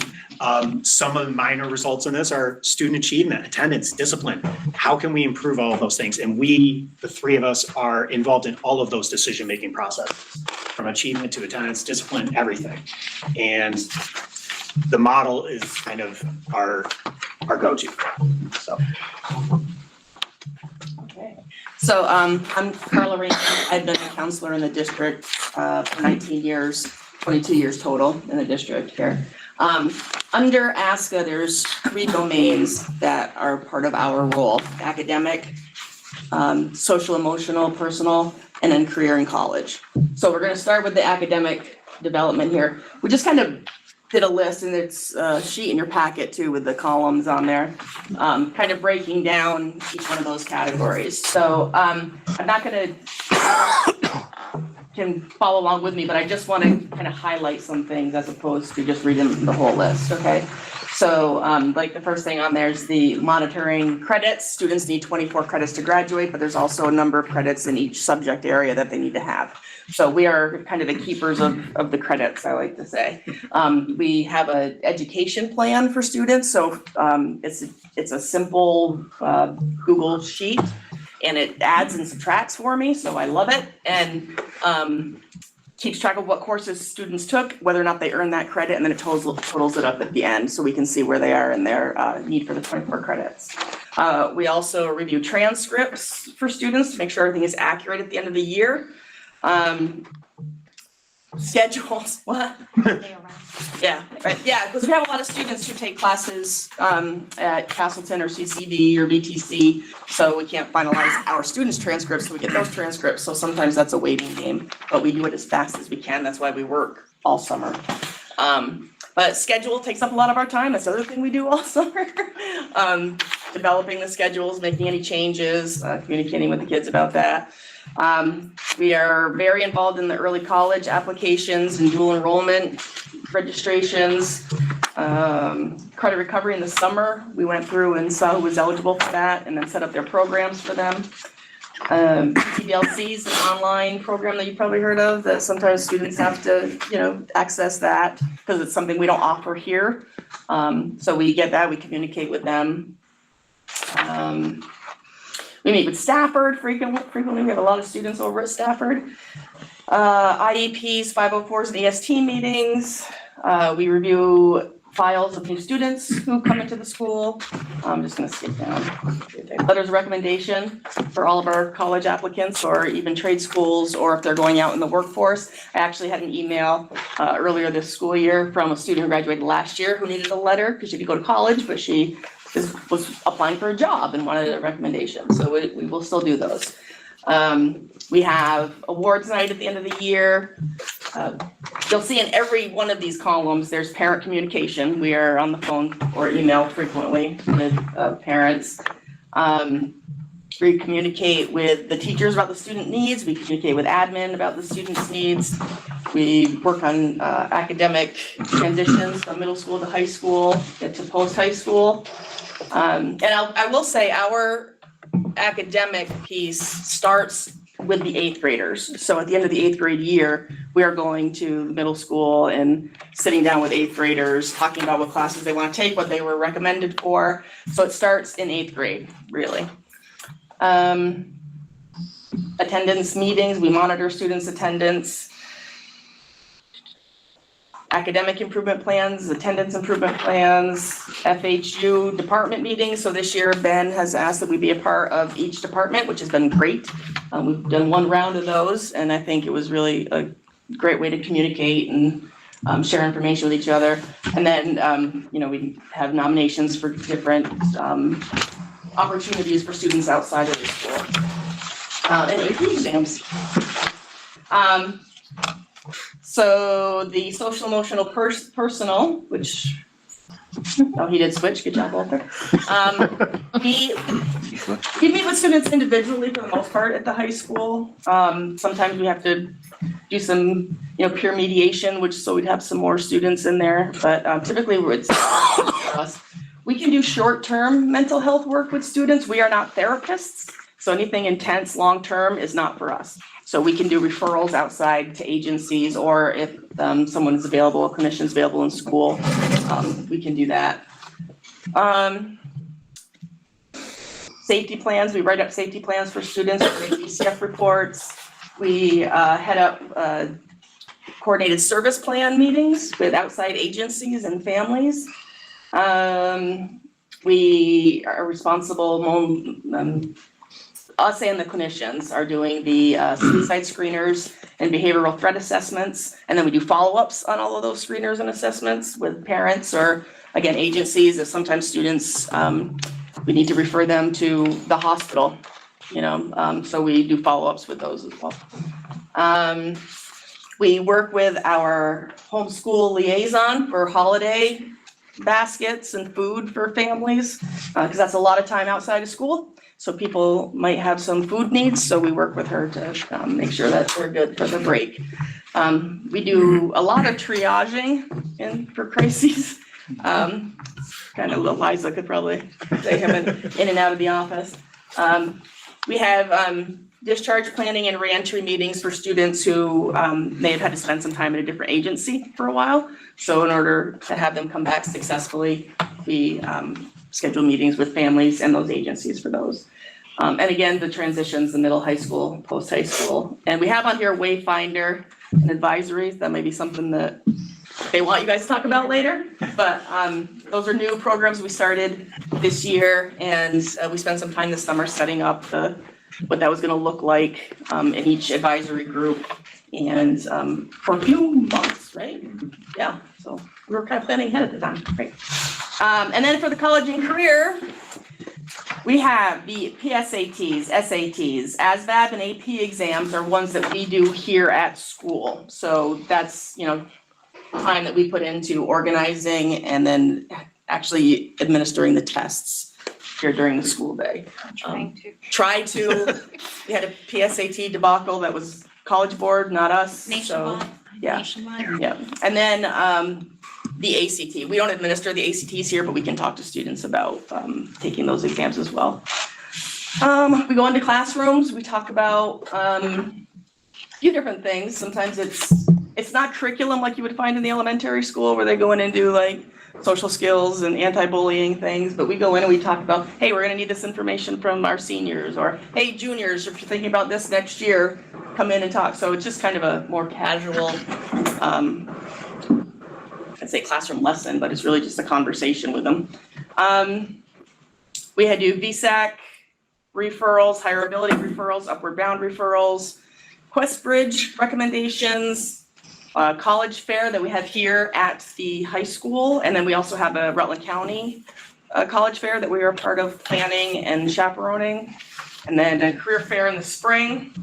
Some of the minor results in this are student achievement, attendance, discipline. How can we improve all of those things? And we, the 3 of us, are involved in all of those decision-making processes, from achievement to attendance, discipline, everything. And the model is kind of our go-to. So. So I'm Carla Raymond. I've been a counselor in the district for 19 years, 22 years total in the district here. Under ASCA, there's 3 domains that are part of our role: academic, social, emotional, personal, and then career and college. So we're going to start with the academic development here. We just kind of did a list, and it's a sheet in your packet too with the columns on there, kind of breaking down each one of those categories. So I'm not going to can follow along with me, but I just want to kind of highlight some things as opposed to just reading the whole list, okay? So like the first thing on there is the monitoring credits. Students need 24 credits to graduate, but there's also a number of credits in each subject area that they need to have. So we are kind of the keepers of the credits, I like to say. We have an education plan for students. So it's a simple Google sheet, and it adds and subtracts for me, so I love it. And keeps track of what courses students took, whether or not they earned that credit, and then it totals it up at the end, so we can see where they are in their need for the 24 credits. We also review transcripts for students to make sure everything is accurate at the end of the year. Schedules, what? Yeah, right, yeah, because we have a lot of students who take classes at Castleton or CCD or VTC, so we can't finalize our students' transcripts, so we get those transcripts, so sometimes that's a waiting game, but we do it as fast as we can, that's why we work all summer. But schedule takes up a lot of our time, that's the other thing we do all summer. Developing the schedules, making any changes, communicating with the kids about that. We are very involved in the early college applications and dual enrollment registrations. Credit recovery in the summer, we went through and saw who was eligible for that and then set up their programs for them. TBLC is an online program that you've probably heard of, that sometimes students have to, access that because it's something we don't offer here. So we get that, we communicate with them. We meet with Stafford frequently. We have a lot of students over at Stafford. IEPs, 504s, and EST meetings. We review files of new students who come into the school. I'm just going to skip down. Letters of recommendation for all of our college applicants or even trade schools, or if they're going out in the workforce. I actually had an email earlier this school year from a student who graduated last year who needed a letter because she could go to college, but she was applying for a job and wanted a recommendation. So we will still do those. We have awards night at the end of the year. You'll see in every one of these columns, there's parent communication. We are on the phone or email frequently with parents. We communicate with the teachers about the student needs. We communicate with admin about the students' needs. We work on academic transitions from middle school to high school, to post-high school. And I will say our academic piece starts with the 8th graders. So at the end of the 8th grade year, we are going to middle school and sitting down with 8th graders, talking about what classes they want to take, what they were recommended for. So it starts in 8th grade, really. Attendance meetings, we monitor students' attendance. Academic improvement plans, attendance improvement plans, FHU department meetings. So this year, Ben has asked that we be a part of each department, which has been great. We've done one round of those, and I think it was really a great way to communicate and share information with each other. And then, we have nominations for different opportunities for students outside of the school. And AP exams. So the social emotional personal, which, oh, he did switch, good job, Walter. We meet with students individually for the most part at the high school. Sometimes we have to do some, peer mediation, so we'd have some more students in there, but typically it's for us. We can do short-term mental health work with students. We are not therapists, so anything intense, long-term is not for us. So we can do referrals outside to agencies, or if someone is available, a clinician is available in school, we can do that. Safety plans, we write up safety plans for students, we make DCF reports. We head up coordinated service plan meetings with outside agencies and families. We are responsible, us and the clinicians are doing the suicide screeners and behavioral threat assessments. And then we do follow-ups on all of those screeners and assessments with parents or, again, agencies. If sometimes students, we need to refer them to the hospital, so we do follow-ups with those as well. We work with our homeschool liaison for holiday baskets and food for families, because that's a lot of time outside of school. So people might have some food needs, so we work with her to make sure that they're good for the break. We do a lot of triaging for crises. Kind of Liza could probably say him in and out of the office. We have discharge planning and reentry meetings for students who may have had to spend some time in a different agency for a while. So in order to have them come back successfully, we schedule meetings with families and those agencies for those. And again, the transitions, the middle high school, post high school. And we have on here Wayfinder and advisories. That may be something that they want you guys to talk about later. But those are new programs we started this year. And we spent some time this summer setting up what that was going to look like in each advisory group. And for a few months, right? Yeah, so we were kind of planning ahead at the time, right? And then for the college and career, we have the PSATs, SATs, ASVAB and AP exams are ones that we do here at school. So that's, time that we put into organizing and then actually administering the tests here during the school day. We had a PSAT debacle that was College Board, not us. Nationwide. So, yeah. Nationwide. Yeah. And then the ACT. We don't administer the ACTs here, but we can talk to students about taking those exams as well. We go into classrooms. We talk about a few different things. Sometimes it's not curriculum like you would find in the elementary school where they go in and do like social skills and anti-bullying things, but we go in and we talk about, hey, we're gonna need this information from our seniors, or hey, juniors, if you're thinking about this next year, come in and talk. So it's just kind of a more casual, I'd say classroom lesson, but it's really just a conversation with them. We had to do VSAC referrals, higher ability referrals, upward bound referrals, Quest Bridge recommendations, college fair that we have here at the high school. And then we also have a Rutland County college fair that we are part of planning and chaperoning. And then a career fair in the spring.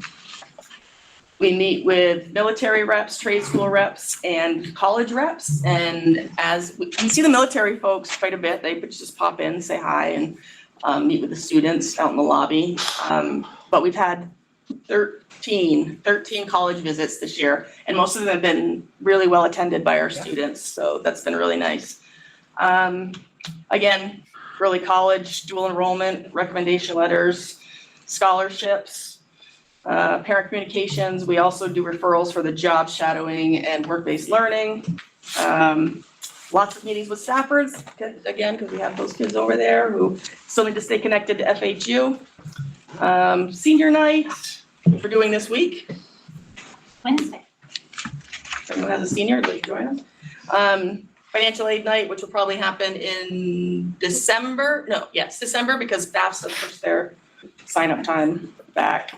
We meet with military reps, trade school reps, and college reps. And as we see the military folks quite a bit, they just pop in, say hi, and meet with the students out in the lobby. But we've had 13 college visits this year, and most of them have been really well attended by our students, so that's been really nice. Again, early college, dual enrollment, recommendation letters, scholarships, parent communications. We also do referrals for the job shadowing and work-based learning. Lots of meetings with staffers, again, because we have those kids over there who still need to stay connected to FHU. Senior night, we're doing this week. Wednesday. If anyone has a senior, please join us. Financial aid night, which will probably happen in December. December, because FAFSA pushed their sign-up time back.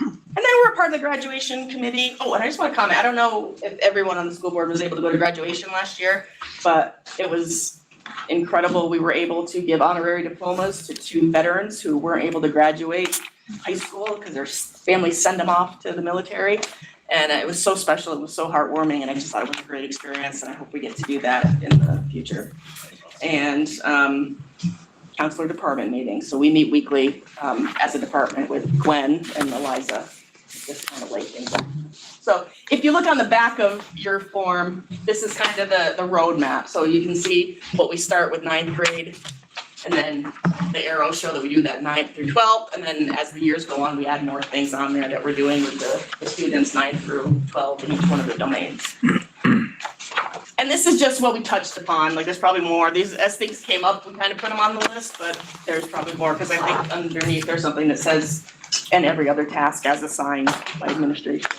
And then we're part of the graduation committee. Oh, and I just want to comment, I don't know if everyone on the school board was able to go to graduation last year, but it was incredible. We were able to give honorary diplomas to 2 veterans who weren't able to graduate high school because their families send them off to the military. And it was so special, it was so heartwarming, and I just thought it was a great experience, and I hope we get to do that in the future. And counselor department meetings, so we meet weekly as a department with Gwen and Eliza, just kind of lay things up. So if you look on the back of your form, this is kind of the roadmap. So you can see what we start with 9th grade, and then the arrows show that we do that 9th through 12th, and then as the years go on, we add more things on there that we're doing with the students 9th through 12 in each one of the domains. And this is just what we touched upon, like there's probably more. These, as things came up, we kind of put them on the list, but there's probably more, because I think underneath there's something that says, and every other task as assigned by administration.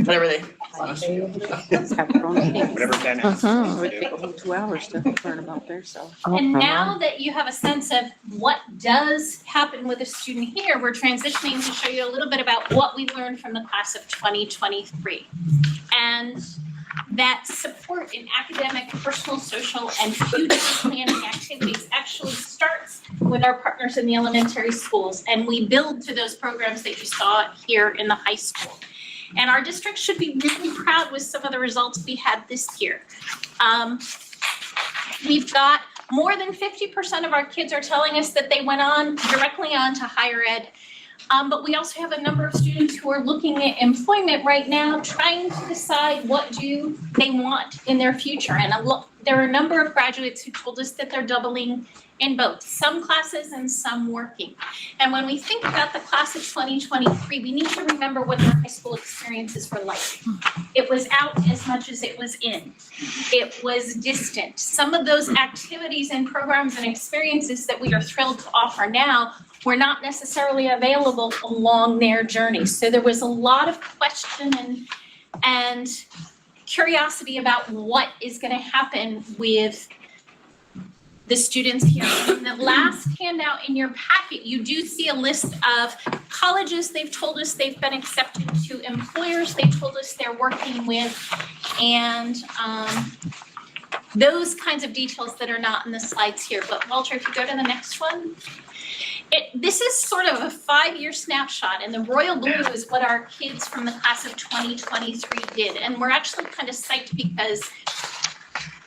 Whatever they want us to do. Whatever Ben has. It would take a whole 2 hours to learn about their self. And now that you have a sense of what does happen with a student here, we're transitioning to show you a little bit about what we learned from the class of 2023. And that support in academic, personal, social, and future planning activities actually starts with our partners in the elementary schools, and we build to those programs that you saw here in the high school. And our district should be really proud with some of the results we had this year. We've got more than 50% of our kids are telling us that they went directly on to higher ed. But we also have a number of students who are looking at employment right now, trying to decide what do they want in their future. And there are a number of graduates who told us that they're doubling in both, some classes and some working. And when we think about the class of 2023, we need to remember what their high school experiences were like. It was out as much as it was in. It was distant. Some of those activities and programs and experiences that we are thrilled to offer now were not necessarily available along their journey. So there was a lot of question and curiosity about what is going to happen with the students here. In the last handout in your packet, you do see a list of colleges they've told us they've been accepted to, employers they told us they're working with, and those kinds of details that are not in the slides here. But Walter, if you go to the next one. This is sort of a 5-year snapshot, and the royal blue is what our kids from the class of 2023 did. And we're actually kind of psyched because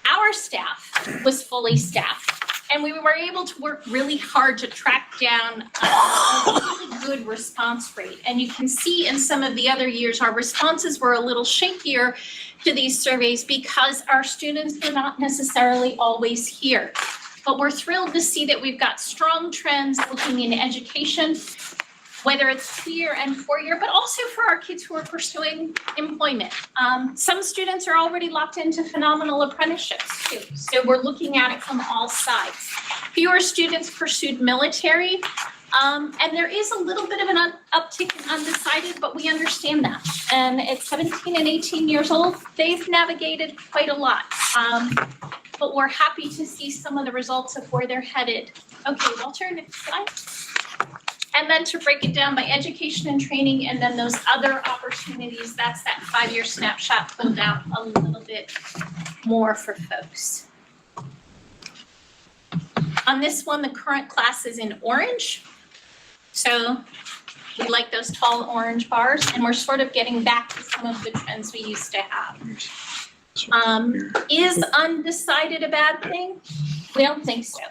our staff was fully staffed, and we were able to work really hard to track down a really good response rate. And you can see in some of the other years, our responses were a little shakier to these surveys because our students were not necessarily always here. But we're thrilled to see that we've got strong trends looking in education, whether it's 2-year and 4-year, but also for our kids who are pursuing employment. Some students are already locked into phenomenal apprenticeships too. So we're looking at it from all sides. Fewer students pursued military, and there is a little bit of an uptick in undecided, but we understand that. And at 17 and 18 years old, they've navigated quite a lot. But we're happy to see some of the results of where they're headed. Okay, Walter, next slide. And then to break it down by education and training, and then those other opportunities, that's that 5-year snapshot pulled out a little bit more for folks. On this one, the current class is in orange. So we like those tall orange bars, and we're sort of getting back to some of the trends we used to have. Is undecided a bad thing? We don't think so,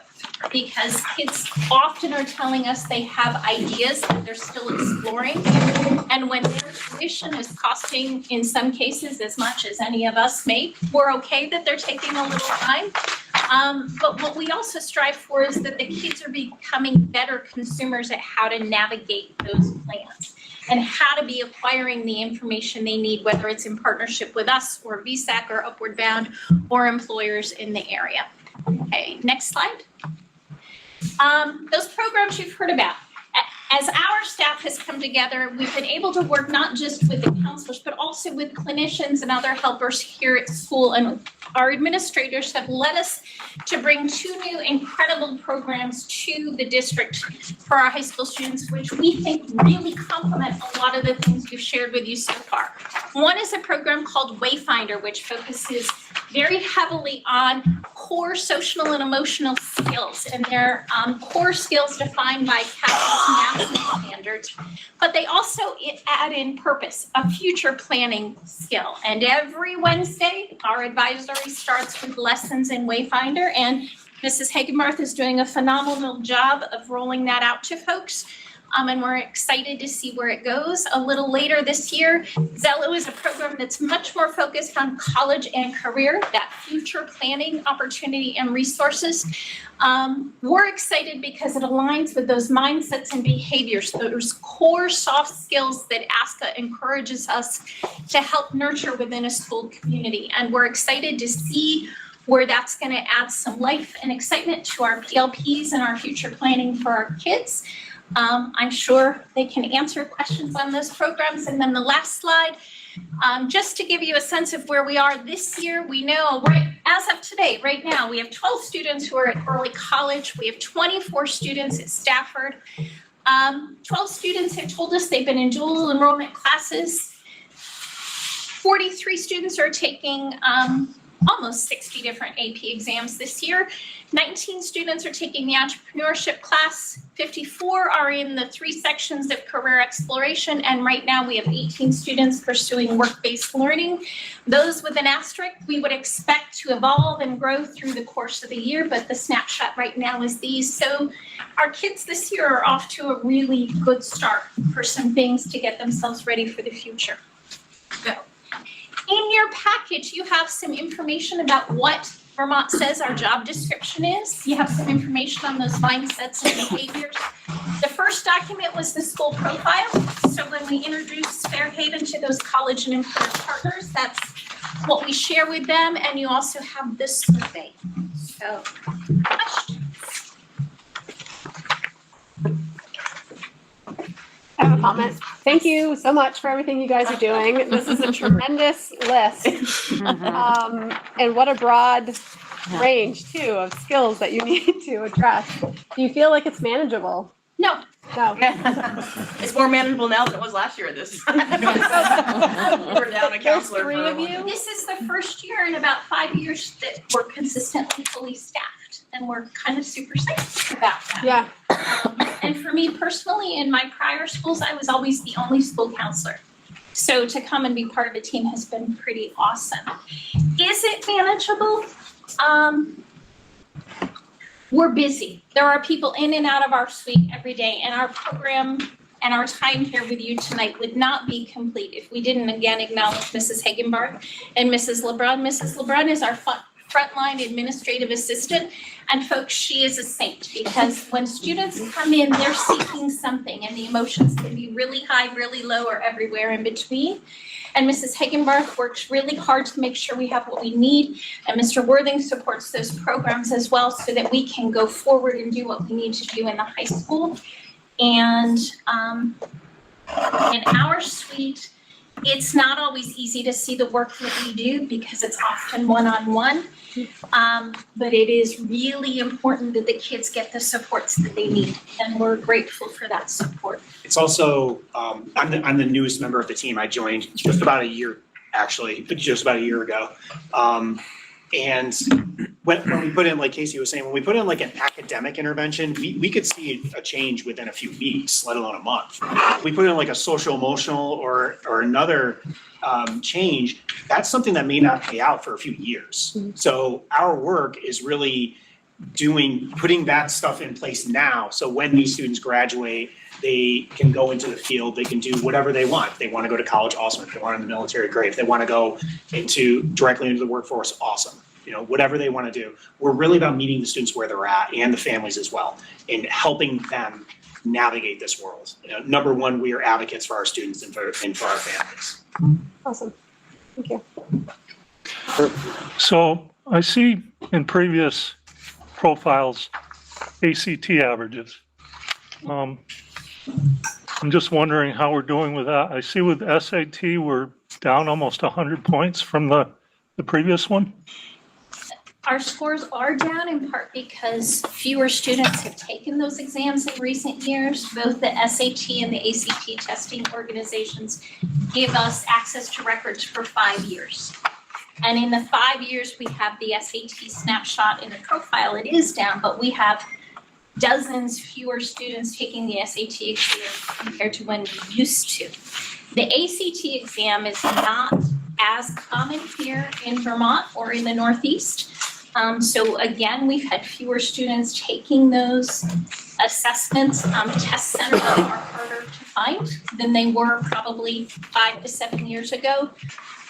because kids often are telling us they have ideas that they're still exploring. And when their tuition is costing, in some cases, as much as any of us make, we're okay that they're taking a little time. But what we also strive for is that the kids are becoming better consumers at how to navigate those plans and how to be acquiring the information they need, whether it's in partnership with us or VSAC or Upward Bound or employers in the area. Okay, next slide. Those programs you've heard about. As our staff has come together, we've been able to work not just with the counselors, but also with clinicians and other helpers here at school. And our administrators have led us to bring 2 new incredible programs to the district for our high school students, which we think really complement a lot of the things we've shared with you so far. One is a program called Wayfinder, which focuses very heavily on core social and emotional skills, and they're core skills defined by Capitol's national standards, but they also add in purpose, a future planning skill. And every Wednesday, our advisory starts with lessons in Wayfinder, and Mrs. Hagenbarth is doing a phenomenal job of rolling that out to folks. And we're excited to see where it goes. A little later this year, Zello is a program that's much more focused on college and career, that future planning opportunity and resources. We're excited because it aligns with those mindsets and behaviors, those core soft skills that ASCA encourages us to help nurture within a school community. And we're excited to see where that's going to add some life and excitement to our PLPs and our future planning for our kids. I'm sure they can answer questions on those programs. And then the last slide, just to give you a sense of where we are this year, we know as of today, right now, we have 12 students who are at early college. We have 24 students at Stafford. 12 students have told us they've been in dual enrollment classes. 43 students are taking almost 60 different AP exams this year. 19 students are taking the entrepreneurship class, 54 are in the 3 sections of career exploration, and right now we have 18 students pursuing work-based learning. Those with an asterisk we would expect to evolve and grow through the course of the year, but the snapshot right now is these. So our kids this year are off to a really good start for some things to get themselves ready for the future. So, in your package, you have some information about what Vermont says our job description is. You have some information on those mindsets and behaviors. The first document was the school profile. So when we introduce Fairhaven to those college and employer partners, that's what we share with them. And you also have this survey. So, questions? I have a comment. Thank you so much for everything you guys are doing. This is a tremendous list. And what a broad range too of skills that you need to address. Do you feel like it's manageable? No. No. It's more manageable now than it was last year at this time. We're down a counselor. There's 3 of you. This is the first year in about 5 years that we're consistently fully staffed, and we're kind of super psyched about that. Yeah. And for me personally, in my prior schools, I was always the only school counselor. So to come and be part of a team has been pretty awesome. Is it manageable? We're busy. There are people in and out of our suite every day, and our program and our time here with you tonight would not be complete if we didn't again acknowledge Mrs. Hagenbarth and Mrs. LeBrun. Mrs. LeBrun is our frontline administrative assistant, and folks, she is a saint, because when students come in, they're seeking something, and the emotions can be really high, really low, or everywhere in between. And Mrs. Hagenbarth works really hard to make sure we have what we need, and Mr. Worthing supports those programs as well so that we can go forward and do what we need to do in the high school. And in our suite, it's not always easy to see the work that we do because it's often one-on-one, but it is really important that the kids get the supports that they need, and we're grateful for that support. It's also, I'm the newest member of the team. I joined just about a year, actually, just about a year ago. And when we put in, like Casey was saying, when we put in like an academic intervention, we could see a change within a few weeks, let alone a month. We put in like a social emotional or another change, that's something that may not pay out for a few years. So our work is really putting that stuff in place now. So when these students graduate, they can go into the field, they can do whatever they want. If they want to go to college, awesome. If they want in the military, great. If they want to go directly into the workforce, awesome. You know, whatever they want to do. We're really about meeting the students where they're at, and the families as well, and helping them navigate this world. You know, number one, we are advocates for our students and for our families. Awesome. Thank you. So I see in previous profiles, ACT averages. I'm just wondering how we're doing with that. I see with SAT, we're down almost 100 points from the previous one. Our scores are down in part because fewer students have taken those exams in recent years. Both the SAT and the ACT testing organizations give us access to records for 5 years. And in the 5 years we have the SAT snapshot in the profile, it is down, but we have dozens fewer students taking the SAT exam compared to when we used to. The ACT exam is not as common here in Vermont or in the Northeast. So again, we've had fewer students taking those assessments. Test centers are harder to find than they were probably 5 to 7 years ago.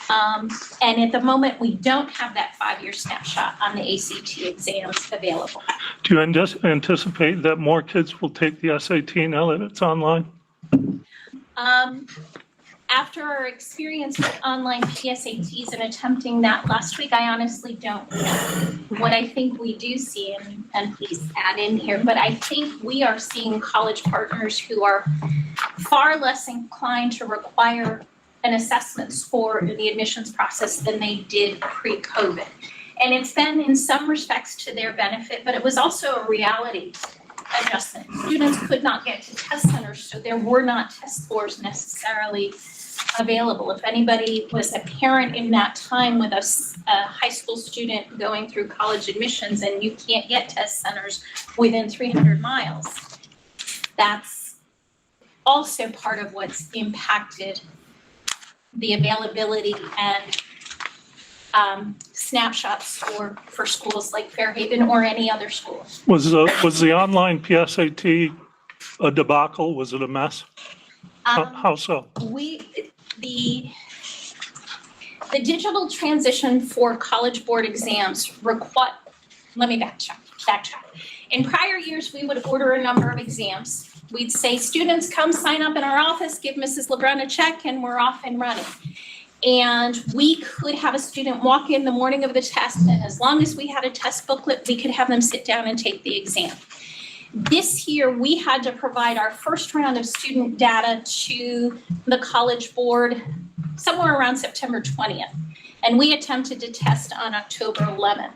And at the moment, we don't have that 5-year snapshot on the ACT exams available. Do you anticipate that more kids will take the SAT now that it's online? After our experience with online PSATs and attempting that last week, I honestly don't know. What I think we do see, and please add in here, but I think we are seeing college partners who are far less inclined to require an assessment score in the admissions process than they did pre-COVID. And it's been in some respects to their benefit, but it was also a reality adjustment. Students could not get to test centers, so there were not test scores necessarily available. If anybody was a parent in that time with a high school student going through college admissions and you can't get test centers within 300 miles, that's also part of what's impacted the availability and snapshots for schools like Fairhaven or any other school. Was the online PSAT a debacle? Was it a mess? How so? The digital transition for College Board exams let me backtrack. In prior years, we would order a number of exams. We'd say, students, come sign up in our office, give Mrs. LeBrun a check, and we're off and running. And we could have a student walk in the morning of the test, and as long as we had a test booklet, we could have them sit down and take the exam. This year, we had to provide our first round of student data to the College Board somewhere around September 20th, and we attempted to test on October 11th.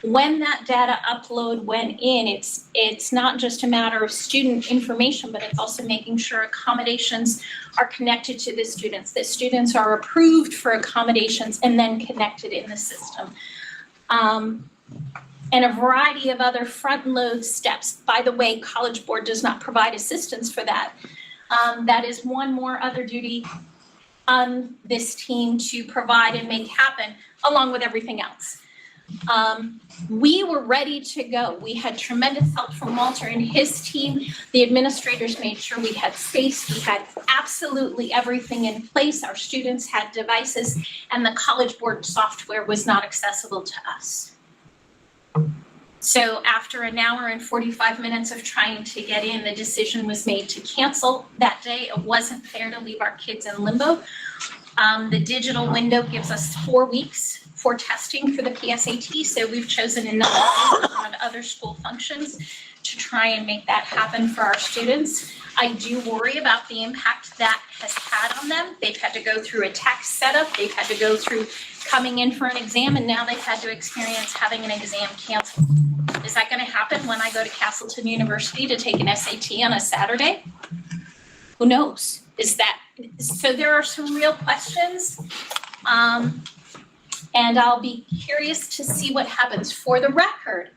When that data upload went in, it's not just a matter of student information, but it's also making sure accommodations are connected to the students, that students are approved for accommodations and then connected in the system. And a variety of other front load steps. By the way, College Board does not provide assistance for that. That is one more other duty on this team to provide and make happen, along with everything else. We were ready to go. We had tremendous help from Walter and his team. The administrators made sure we had space. We had absolutely everything in place. Our students had devices, and the College Board software was not accessible to us. So after an hour and 45 minutes of trying to get in, the decision was made to cancel that day. It wasn't fair to leave our kids in limbo. The digital window gives us 4 weeks for testing for the PSAT, so we've chosen another on other school functions to try and make that happen for our students. I do worry about the impact that has had on them. They've had to go through a tech setup, they've had to go through coming in for an exam, and now they've had to experience having an exam canceled. Is that going to happen when I go to Castleton University to take an SAT on a Saturday? Who knows? So there are some real questions. And I'll be curious to see what happens. For the record,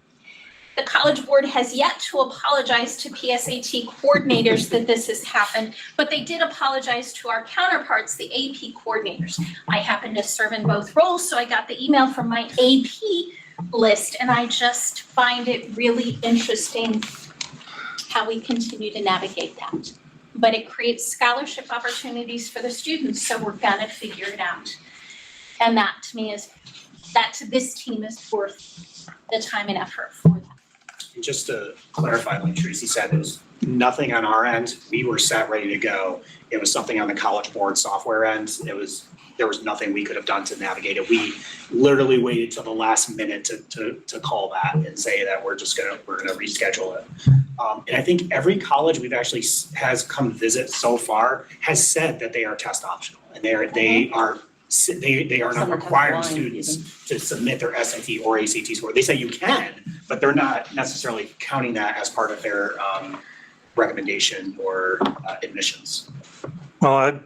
the College Board has yet to apologize to PSAT coordinators that this has happened, but they did apologize to our counterparts, the AP coordinators. I happen to serve in both roles, so I got the email from my AP list, and I just find it really interesting how we continue to navigate that. But it creates scholarship opportunities for the students, so we're gonna figure it out. And that to this team is worth the time and effort for that. And just to clarify, like Tracy said, there was nothing on our end. We were set, ready to go. It was something on the College Board software end. There was nothing we could have done to navigate it. We literally waited till the last minute to call that and say that we're gonna reschedule it. And I think every college we've actually has come visit so far has said that they are test optional, and they are not requiring students to submit their SAT or ACT score. They say you can, but they're not necessarily counting that as part of their recommendation or admissions. Well,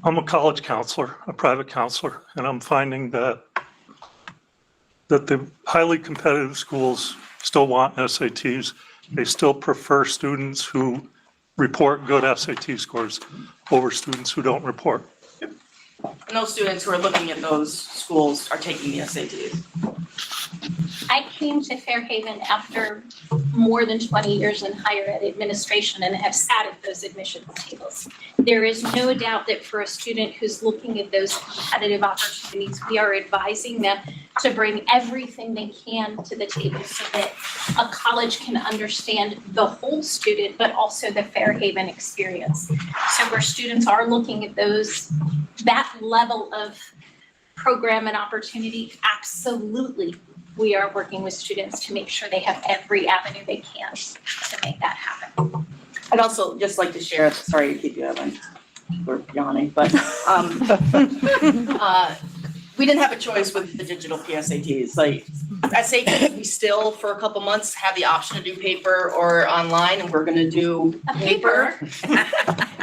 I'm a college counselor, a private counselor, and I'm finding that the highly competitive schools still want SATs. They still prefer students who report good SAT scores over students who don't report. And those students who are looking at those schools are taking the SATs. I came to Fairhaven after more than 20 years in higher ed administration and have sat at those admissions tables. There is no doubt that for a student who's looking at those competitive opportunities, we are advising them to bring everything they can to the table so that a college can understand the whole student, but also the Fairhaven experience. So where students are looking at that level of program and opportunity, absolutely, we are working with students to make sure they have every avenue they can to make that happen. I'd also just like to share, sorry to keep you, Evan, we're yawning, but we didn't have a choice with the digital PSATs. Like SATs, we still for a couple months have the option to do paper or online, and we're gonna do paper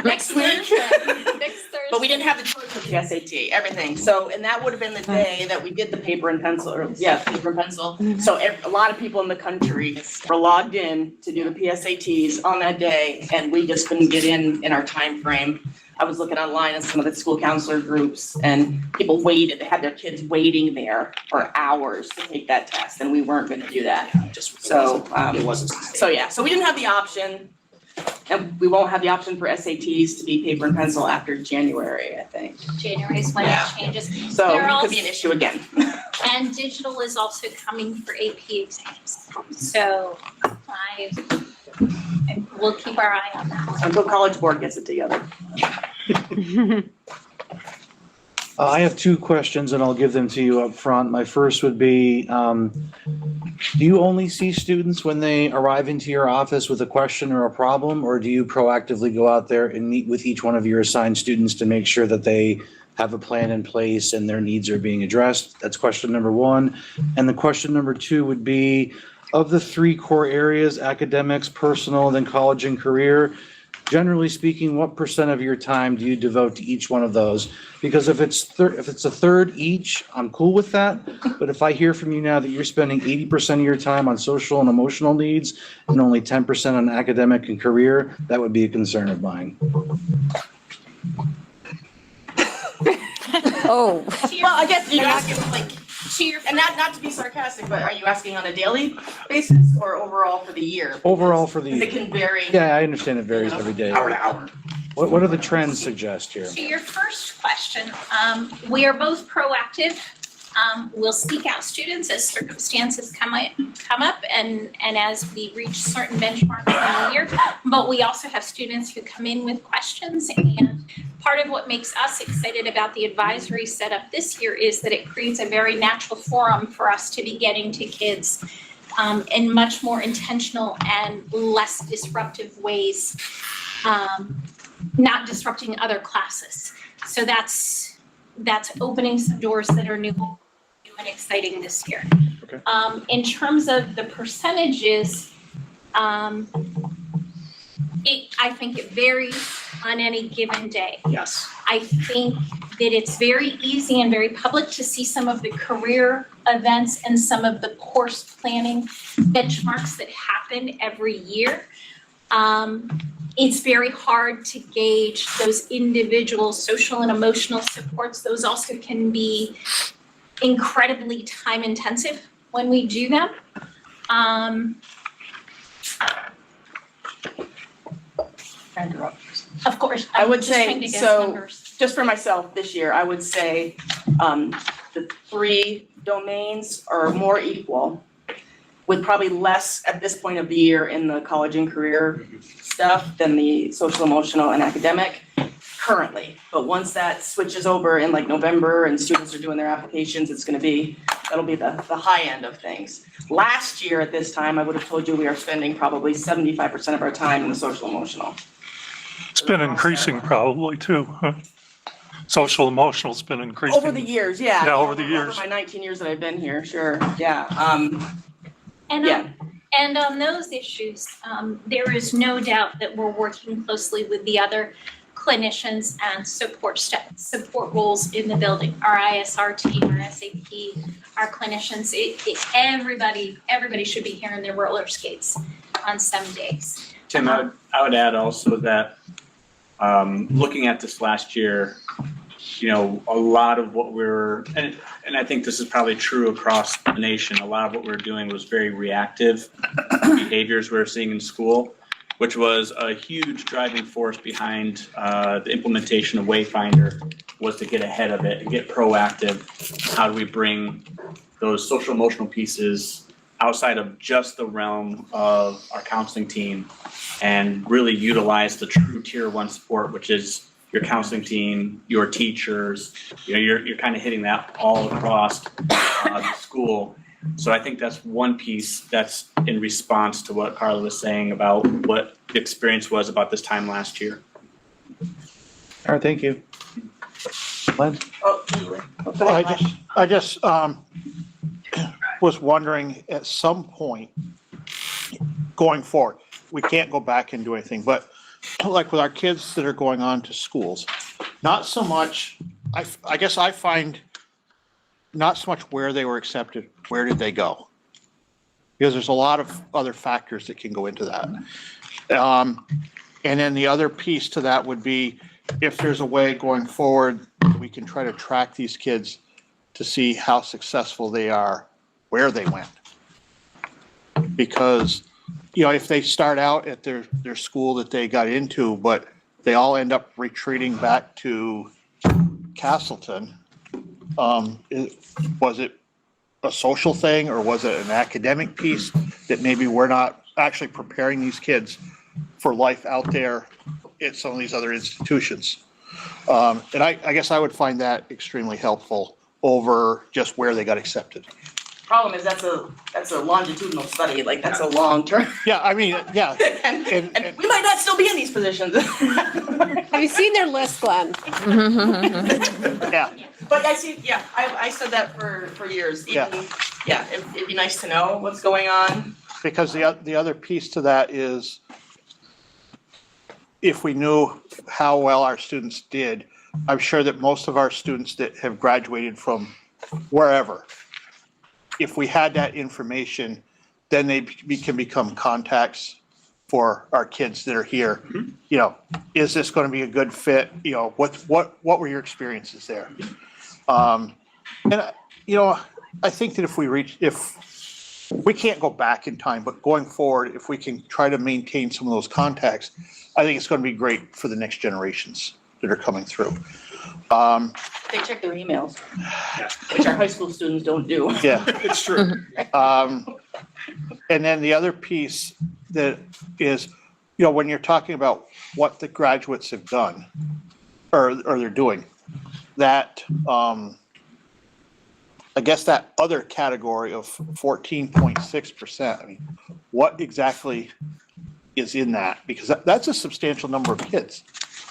Next Thursday. But we didn't have the choice with the SAT, everything. So, and that would have been the day that we did the paper and pencil, or paper and pencil. So a lot of people in the country were logged in to do the PSATs on that day, and we just couldn't get in our time frame. I was looking online at some of the school counselor groups, and people waited, they had their kids waiting there for hours to take that test, and we weren't gonna do that. So, It wasn't. so yeah, so we didn't have the option, and we won't have the option for SATs to be paper and pencil after January, I think. January is when it Yeah. changes. So There it could be also- an issue again. And digital is also coming for AP exams. So we'll keep our eye on that one. Until College Board gets it together. I have two questions and I'll give them to you up front. My first would be, do you only see students when they arrive into your office with a question or a problem, or do you proactively go out there and meet with each one of your assigned students to make sure that they have a plan in place and their needs are being addressed? That's question number one. And the question number two would be, of the three core areas, academics, personal, then college and career, generally speaking, what % of your time do you devote to each one of those? Because if it's a third each, I'm cool with that. But if I hear from you now that you're spending 80% of your time on social and emotional needs and only 10% on academic and career, that would be a concern of mine. Oh. Well, I guess you're asking like, to your, and not to be sarcastic, but are you asking on a daily basis or overall for the year? Overall for the Because it can vary. Yeah, I understand it varies every day. Hour to hour. What do the trends suggest here? To your first question, we are both proactive. We'll seek out students as circumstances come up and as we reach certain benchmarks in the year. But we also have students who come in with questions, and part of what makes us excited about the advisory setup this year is that it creates a very natural forum for us to be getting to kids in much more intentional and less disruptive ways, not disrupting other classes. So that's opening some doors that are new and exciting this year. Okay. In terms of the percentages, I think it varies on any given day. Yes. I think that it's very easy and very public to see some of the career events and some of the course planning benchmarks that happen every year. It's very hard to gauge those individual social and emotional supports. Those also can be incredibly time intensive when we do them. Of course, I would I'm just trying say, to guess so, numbers. just for myself this year, I would say, the three domains are more equal, with probably less at this point of the year in the college and career stuff than the social, emotional, and academic currently. But once that switches over in like November and students are doing their applications, that'll be the high end of things. Last year at this time, I would have told you we are spending probably 75% of our time in the social, emotional. It's been increasing probably too, huh? Social emotional's been increasing. Over the years, yeah. Yeah, over the years. Over my 19 years that I've been here, sure, yeah. And on those issues, there is no doubt that we're working closely with the other clinicians and support roles in the building. Our ISR team, our SAP, our clinicians, everybody should be here in their roller skates on some days. Tim, I would add also that looking at this last year, a lot of what and I think this is probably true across the nation, a lot of what we were doing was very reactive behaviors we were seeing in school, which was a huge driving force behind the implementation of Wayfinder, was to get ahead of it and get proactive. How do we bring those social emotional pieces outside of just the realm of our counseling team and really utilize the true tier 1 support, which is your counseling team, your teachers, you're kind of hitting that all across the school. So I think that's one piece that's in response to what Carla was saying about what the experience was about this time last year. All right, thank you. Len? I just was wondering at some point going forward, we can't go back and do anything, but like with our kids that are going on to schools, Not so much, I guess I find not so much where they were accepted, where did they go? Because there's a lot of other factors that can go into that. And then the other piece to that would be if there's a way going forward, we can try to track these kids to see how successful they are, where they went. Because, if they start out at their school that they got into, but they all end up retreating back to Castleton, was it a social thing or was it an academic piece that maybe we're not actually preparing these kids for life out there at some of these other institutions? And I guess I would find that extremely helpful over just where they got accepted. Problem is, that's a longitudinal study, like, that's a long term. Yeah, I mean, yeah. And we might not still be in these positions. Have you seen their list, Glenn? Yeah. But I see, yeah, I said that for years. Even, yeah, it'd be nice to know what's going on. Because the other piece to that is if we knew how well our students did, I'm sure that most of our students that have graduated from wherever, if we had that information, then they can become contacts for our kids that are here. Is this going to be a good fit? What were your experiences there? And I think that if we can't go back in time, but going forward, if we can try to maintain some of those contacts, I think it's going to be great for the next generations that are coming through. They check their emails, which our high school students don't do. Yeah, It's true. And then the other piece that is, when you're talking about what the graduates have done or they're doing, that, I guess that other category of 14.6%, I mean, what exactly is in that? Because that's a substantial number of kids.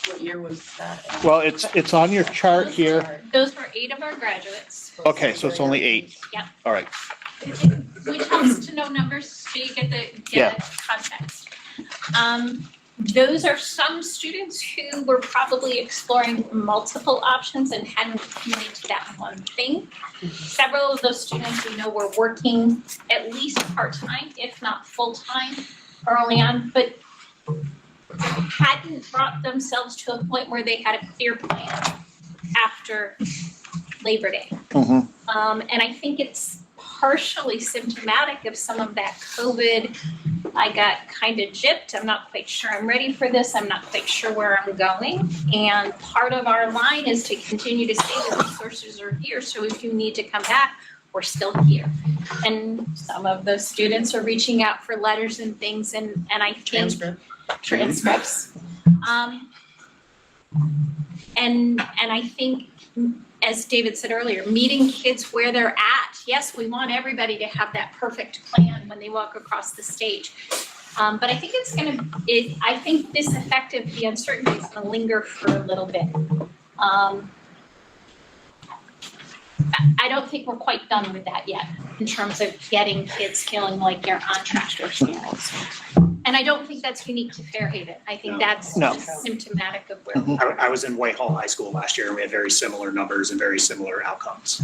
What year was that? Well, it's on your chart here. Those were 8 of our graduates. Okay, so it's only 8. Yep. All right. Which helps to know numbers so you get the Yeah. context. Those are some students who were probably exploring multiple options and hadn't committed to that one thing. Several of those students we know were working at least part-time, if not full-time early on, but hadn't brought themselves to a point where they had a clear plan after Labor Day. And I think it's partially symptomatic of some of that COVID, I got kind of gypped, I'm not quite sure I'm ready for this, I'm not quite sure where I'm going. And part of our line is to continue to say the resources are here, so if you need to come back, we're still here. And some of those students are reaching out for letters and things, and I think transcripts. And I think, as David said earlier, meeting kids where they're at. Yes, we want everybody to have that perfect plan when they walk across the stage. But I think I think this effect of the uncertainty is gonna linger for a little bit. I don't think we're quite done with that yet in terms of getting kids feeling like they're on track to experience. And I don't think that's unique to Fairhaven. I think that's symptomatic of where I was in Whitehall High School last year, and we had very similar numbers and very similar outcomes.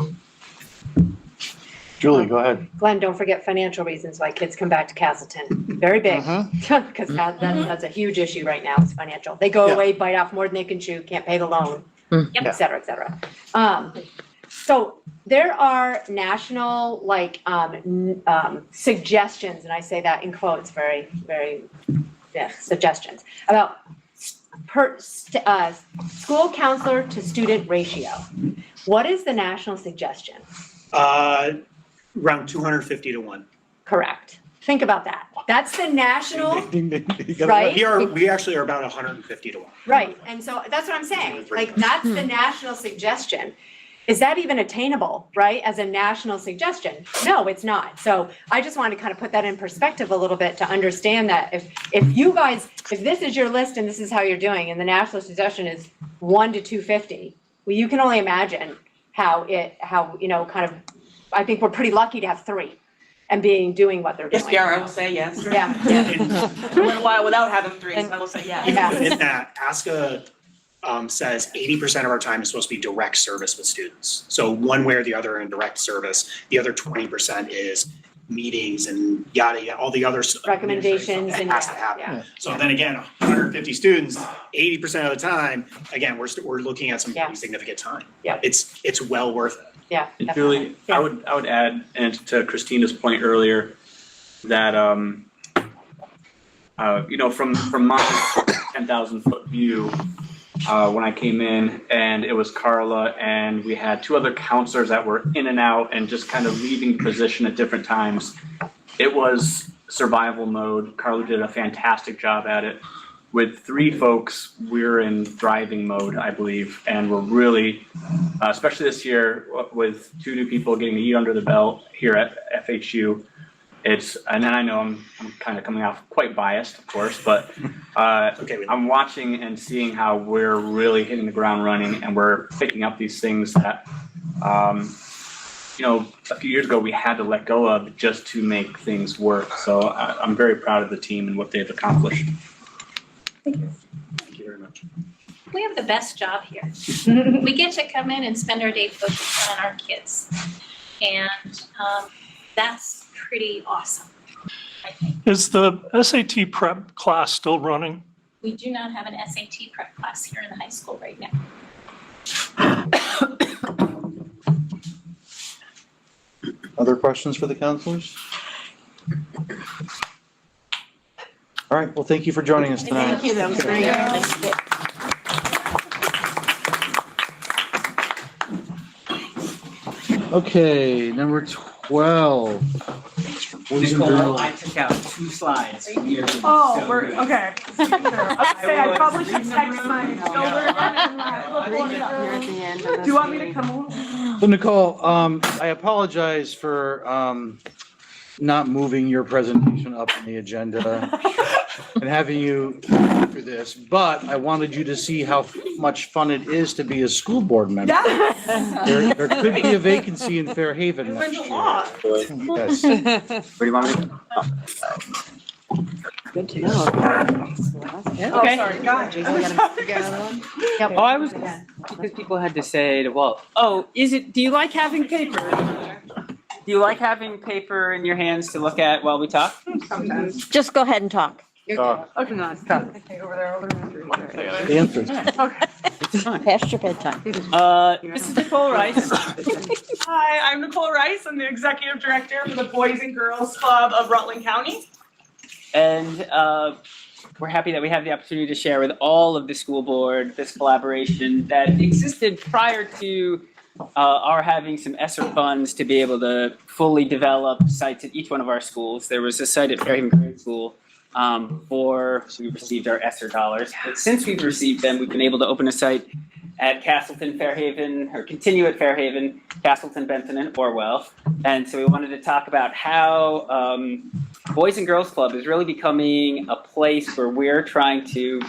Julie, go ahead. Glenn, don't forget financial reasons why kids come back to Castleton. Very big, because that's a huge issue right now, is financial. They go away, bite off more than they can chew, can't pay the loan, et cetera, et cetera. So there are national, suggestions, and I say that in quotes, very, very, suggestions, about school counselor to student ratio. What is the national suggestion? Around 250 to 1. Correct. Think about that. That's the national, right? We actually are about 150 to 1. Right, and so that's what I'm saying, that's the national suggestion. Is that even attainable, right, as a national suggestion? No, it's not. So I just wanted to kind of put that in perspective a little bit to understand that if this is your list and this is how you're doing, and the national suggestion is 1 to 250, well, you can only imagine how I think we're pretty lucky to have 3 and doing what they're doing. Yes, I will say yes. Yeah. I went a while without having 3, so I will say yes. Even within that, ASCA says 80% of our time is supposed to be direct service with students. So one way or the other in direct service, the other 20% is meetings and yada, yada, all the other Recommendations that and has to happen. yeah. So then again, 150 students, 80% of the time, again, we're looking at some pretty significant time. Yeah. It's well worth it. Yeah. And Julie, I would add, and to Christina's point earlier, that from my 10,000 foot view, when I came in, and it was Carla, and we had two other counselors that were in and out and just kind of leaving the position at different times. It was survival mode. Carla did a fantastic job at it. With three folks, we're in thriving mode, I believe, and we're really, especially this year, with two new people getting a year under the belt here at FHU. And then I know I'm kind of coming off quite biased, of course, but I'm watching and seeing how we're really hitting the ground running, and we're picking up these things that, a few years ago we had to let go of just to make things work. So I'm very proud of the team and what they've accomplished. Thank you. Thank you very much. We have the best job here. We get to come in and spend our day focused on our kids. And that's pretty awesome, I think. Is the SAT prep class still running? We do not have an SAT prep class here in the high school right now. Other questions for the counselors? All right, well, thank you for joining us tonight. Thank you, that was great. Okay, number 12. Boys and Nicole, girls. I took out 2 slides. Oh, we're, okay. I probably should text my children. Do you want me to come over? So Nicole, I apologize for not moving your presentation up in the agenda and having you through this, but I wanted you to see how much fun it is to be a school board member. There could be a vacancy in Fairhaven next year. Yes. Where do you want me to go? Good to know. Oh, Okay. sorry, God. Yep. Oh, I was, because people had to say to Walt, do you like having paper? Do you like having paper in your hands to look at while we talk? Sometimes. Just go ahead and talk. Okay, no, stop. Okay, over there. The answer. Past your bedtime. This is Nicole Rice. Hi, I'm Nicole Rice. I'm the Executive Director for the Boys and Girls Club of Rutland County. And we're happy that we have the opportunity to share with all of the school board this collaboration that existed prior to our having some ESSER funds to be able to fully develop sites at each one of our schools. There was a site at Fairhaven Grade School before we received our ESSER dollars. But since we've received them, we've been able to open a site at Castleton, Fairhaven, or continue at Fairhaven, Castleton, Benton, and Orwell. And so we wanted to talk about how Boys and Girls Club is really becoming a place where we're trying to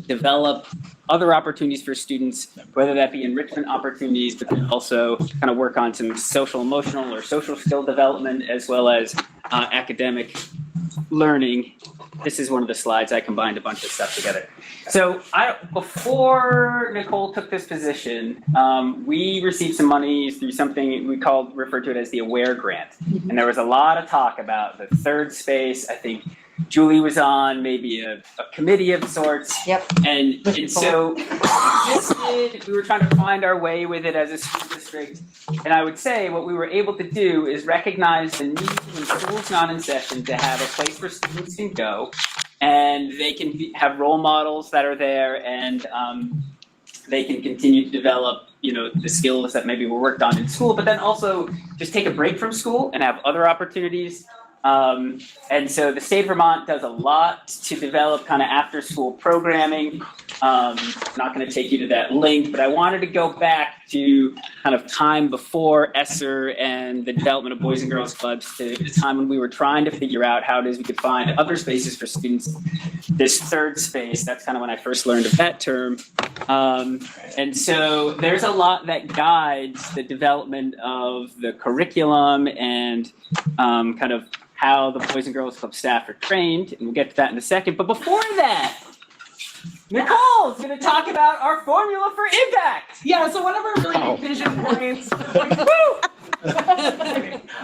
develop other opportunities for students, whether that be enrichment opportunities, but then also kind of work on some social, emotional, or social skill development, as well as academic learning. This is one of the slides. I combined a bunch of stuff together. So before Nicole took this position, we received some money through something we referred to it as the AWARE grant. And there was a lot of talk about the third space. I think Julie was on maybe a committee of sorts. Yep. And so we were trying to find our way with it as a school district. And I would say what we were able to do is recognize the need when school's not in session to have a place where students can go and they can have role models that are there, and they can continue to develop, the skills that maybe were worked on in school, but then also just take a break from school and have other opportunities. And so the state of Vermont does a lot to develop kind of after school programming. I'm not going to take you to that link, but I wanted to go back to kind of time before ESSER and the development of Boys and Girls Clubs, to the time when we were trying to figure out how it is we could find other spaces for students. This third space, that's kind of when I first learned of that term. And so there's a lot that guides the development of the curriculum and kind of how the Boys and Girls Club staff are trained, and we'll get to that in a second. But before that, Nicole's going to talk about our formula for impact. Yeah, so one of our really big vision points.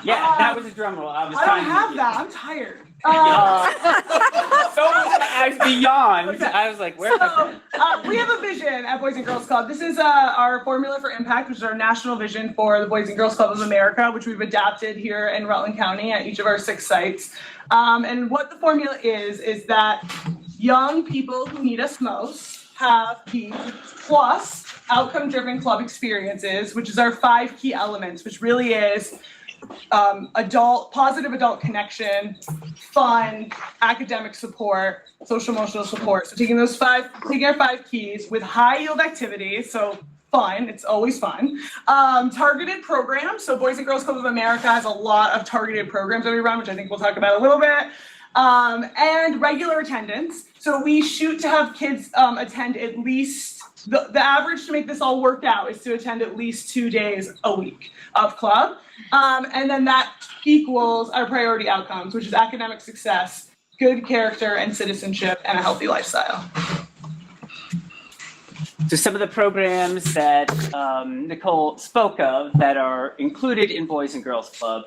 Yeah, that was a drum roll. I was I trying don't to have that. I'm tired. So I was beyond. I was like, where? We have a vision at Boys and Girls Club. This is our formula for impact, which is our national vision for the Boys and Girls Club of America, which we've adapted here in Rutland County at each of our 6 sites. And what the formula is that young people who need us most have the plus outcome-driven club experiences, which is our 5 key elements, which really is positive adult connection, fun, academic support, social emotional support. So taking our 5 keys with high yield activities, so fun, it's always fun. Targeted programs, so Boys and Girls Club of America has a lot of targeted programs that we run, which I think we'll talk about a little bit. And regular attendance. So we shoot to have kids attend at least, the average to make this all work out is to attend at least 2 days a week of club. And then that equals our priority outcomes, which is academic success, good character and citizenship, and a healthy lifestyle. So some of the programs that Nicole spoke of that are included in Boys and Girls Club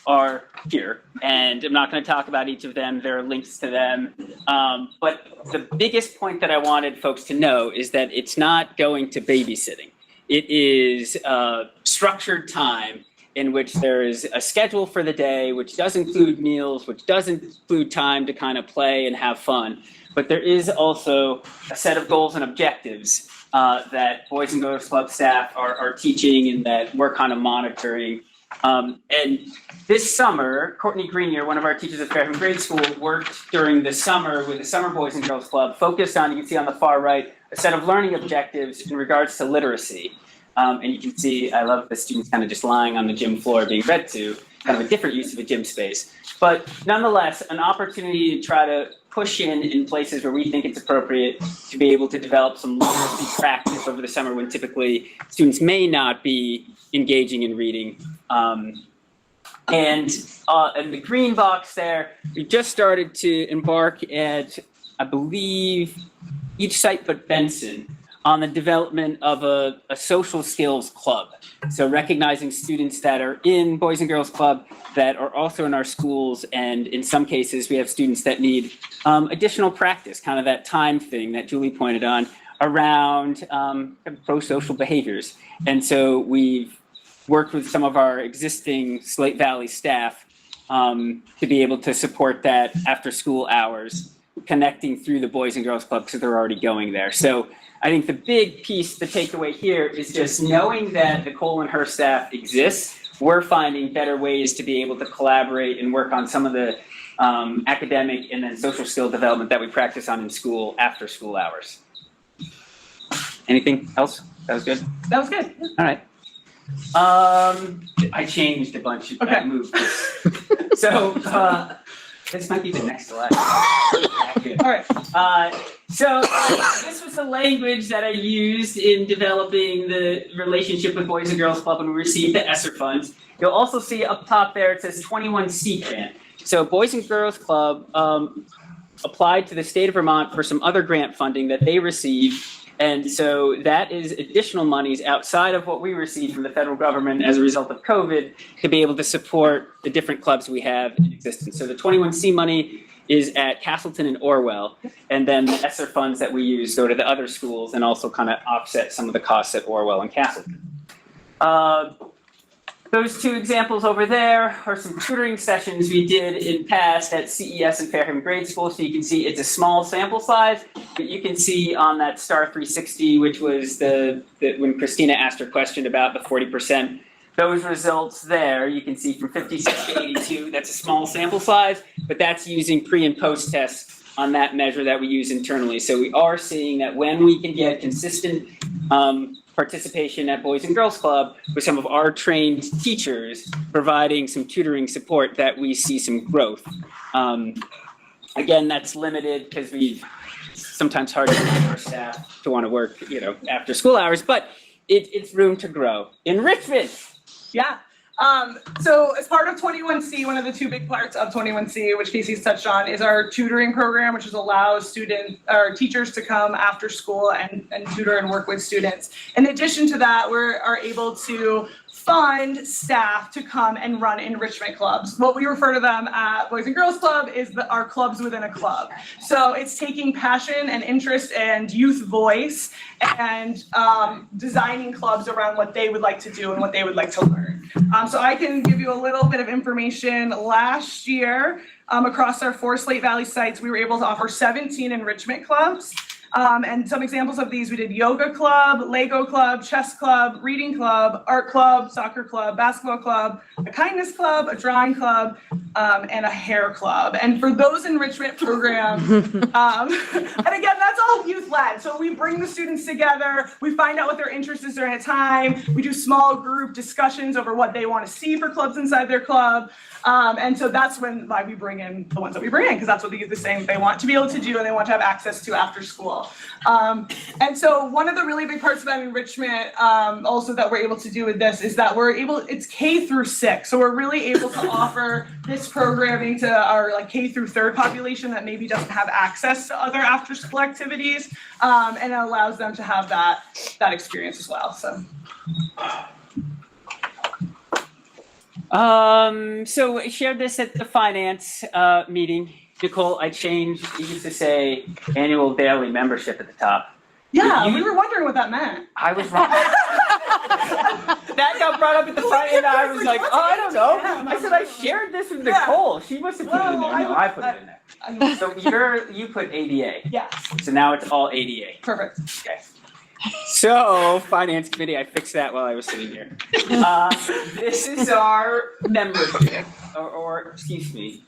are here, and I'm not going to talk about each of them. There are links to them. But the biggest point that I wanted folks to know is that it's not going to babysitting. It is structured time in which there is a schedule for the day, which does include meals, which does include time to kind of play and have fun. But there is also a set of goals and objectives that Boys and Girls Club staff are teaching and that we're kind of monitoring. And this summer, Courtney Greenier, one of our teachers at Fairhaven Grade School, worked during the summer with the Summer Boys and Girls Club, focused on, you can see on the far right, a set of learning objectives in regards to literacy. And you can see, I love the students kind of just lying on the gym floor being read to, kind of a different use of a gym space. But nonetheless, an opportunity to try to push in places where we think it's appropriate to be able to develop some literacy practice over the summer when typically students may not be engaging in reading. And in the green box there, we just started to embark at, I believe, each site but Benson, on the development of a social skills club. So recognizing students that are in Boys and Girls Club that are also in our schools, and in some cases we have students that need additional practice, kind of that time thing that Julie pointed on around pro-social behaviors. And so we've worked with some of our existing Slate Valley staff to be able to support that after school hours, connecting through the Boys and Girls Club because they're already going there. So I think the big piece, the takeaway here is just knowing that Nicole and her staff exists, we're finding better ways to be able to collaborate and work on some of the academic and then social skill development that we practice on in school after school hours. Anything else? That was good? That was good. All right. I changed a bunch. Okay. I moved this. So this might be the next slide. All right. So this was the language that I used in developing the relationship with Boys and Girls Club when we received the ESSER funds. You'll also see up top there, it says 21C grant. So Boys and Girls Club applied to the state of Vermont for some other grant funding that they received. And so that is additional monies outside of what we received from the federal government as a result of COVID to be able to support the different clubs we have in existence. So the 21C money is at Castleton and Orwell, and then the ESSER funds that we use go to the other schools and also kind of offset some of the costs at Orwell and Castleton. Those two examples over there are some tutoring sessions we did in past at CES and Fairhaven Grade School. So you can see it's a small sample size, but you can see on that STAR 360, which was when Christina asked her question about the 40%, those results there, you can see from 56 to 82, that's a small sample size, but that's using pre and post tests on that measure that we use internally. So we are seeing that when we can get consistent participation at Boys and Girls Club with some of our trained teachers providing some tutoring support, that we see some growth. Again, that's limited because we sometimes hard to get our staff to want to work, after school hours, but it's room to grow. Enrichment. Yeah. So as part of 21C, one of the two big parts of 21C, which Casey's touched on, is our tutoring program, which allows students or teachers to come after school and tutor and work with students. In addition to that, we are able to fund staff to come and run enrichment clubs. What we refer to them at Boys and Girls Club is our clubs within a club. So it's taking passion and interest and youth voice and designing clubs around what they would like to do and what they would like to learn. So I can give you a little bit of information. Last year, across our 4 Slate Valley sites, we were able to offer 17 enrichment clubs. And some examples of these, we did yoga club, Lego club, chess club, reading club, art club, soccer club, basketball club, a kindness club, a drawing club, and a hair club. And for those enrichment programs, and again, that's all youth-led. So we bring the students together, we find out what their interest is during a time, we do small group discussions over what they want to see for clubs inside their club. And so that's why we bring in the ones that we bring in, because that's what the youth is saying they want to be able to do and they want to have access to after school. And so one of the really big parts about enrichment also that we're able to do with this is that it's K through 6. So we're really able to offer this programming to our K through 3rd population that maybe doesn't have access to other after school activities. And it allows them to have that experience as well. So. So I shared this at the finance meeting. Nicole, I changed, it used to say annual daily membership at the top. Yeah, we were wondering what that meant. I was wrong. That got brought up at the front and I was like, oh, I don't know. I said I shared this with Nicole. She must have put it in there. No, I put it in there. So you put ADA. Yes. So now it's all ADA. Perfect. Okay. So, Finance Committee, I fixed that while I was sitting here. This is our membership, or excuse me,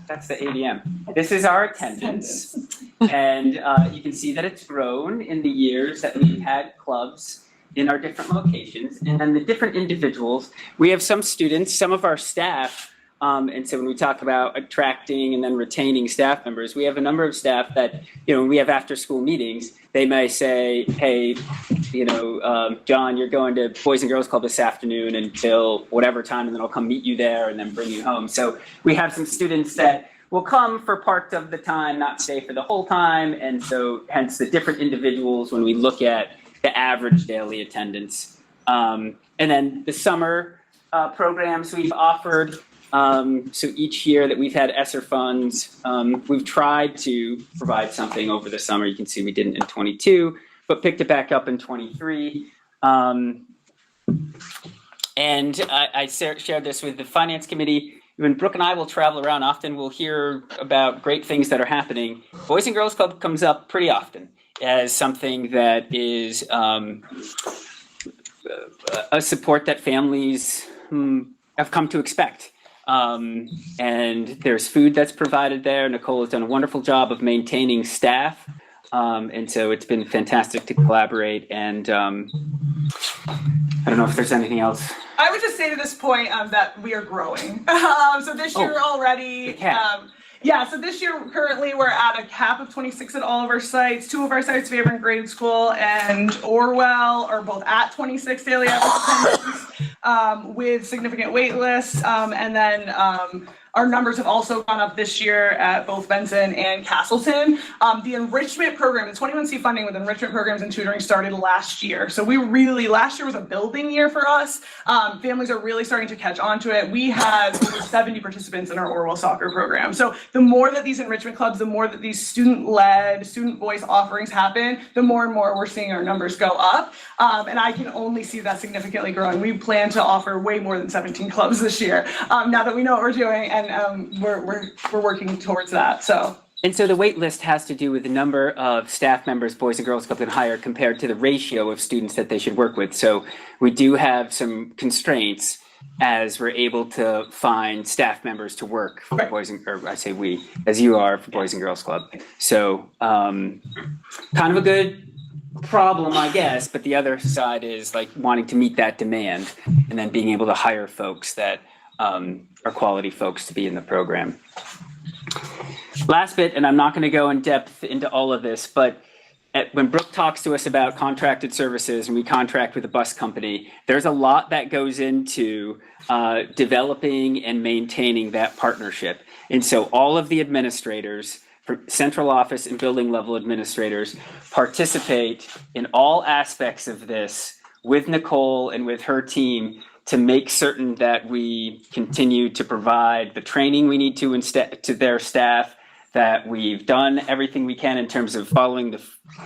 that's the ADM. This is our attendance. And you can see that it's grown in the years that we've had clubs in our different locations. And then the different individuals, we have some students, some of our staff, and so when we talk about attracting and then retaining staff members, we have a number of staff that, when we have after school meetings, they may say, hey, John, you're going to Boys and Girls Club this afternoon until whatever time, and then I'll come meet you there and then bring you home. So we have some students that will come for part of the time, not stay for the whole time. And so hence the different individuals when we look at the average daily attendance. And then the summer programs we've offered. So each year that we've had ESSER funds, we've tried to provide something over the summer. You can see we didn't in 22, but picked it back up in 23. And I shared this with the Finance Committee. When Brooke and I will travel around, often we'll hear about great things that are happening. Boys and Girls Club comes up pretty often as something that is a support that families have come to expect. And there's food that's provided there. Nicole has done a wonderful job of maintaining staff. And so it's been fantastic to collaborate. And I don't know if there's anything else. I would just say to this point that we are growing. So this year already, so this year currently we're at a cap of 26 at all of our sites. 2 of our sites, Favorite Grade School and Orwell, are both at 26 daily average attendance with significant wait lists. And then our numbers have also gone up this year at both Benson and Castleton. The enrichment program, the 21C funding with enrichment programs and tutoring started last year. So last year was a building year for us. Families are really starting to catch on to it. We had over 70 participants in our Orwell soccer program. So the more that these enrichment clubs, the more that these student-led, student voice offerings happen, the more and more we're seeing our numbers go up. And I can only see that significantly growing. We plan to offer way more than 17 clubs this year, now that we know what we're doing. And we're working towards that. And so the wait list has to do with the number of staff members Boys and Girls Club can hire compared to the ratio of students that they should work with. So we do have some constraints as we're able to find staff members to work for Boys and, or I say we, as you are for Boys and Girls Club. So kind of a good problem, I guess, but the other side is wanting to meet that demand and then being able to hire folks that are quality folks to be in the program. Last bit, and I'm not going to go in depth into all of this, but when Brooke talks to us about contracted services and we contract with a bus company, there's a lot that goes into developing and maintaining that partnership. And so all of the administrators, central office and building level administrators, participate in all aspects of this with Nicole and with her team to make certain that we continue to provide the training we need to their staff, that we've done everything we can in terms of following the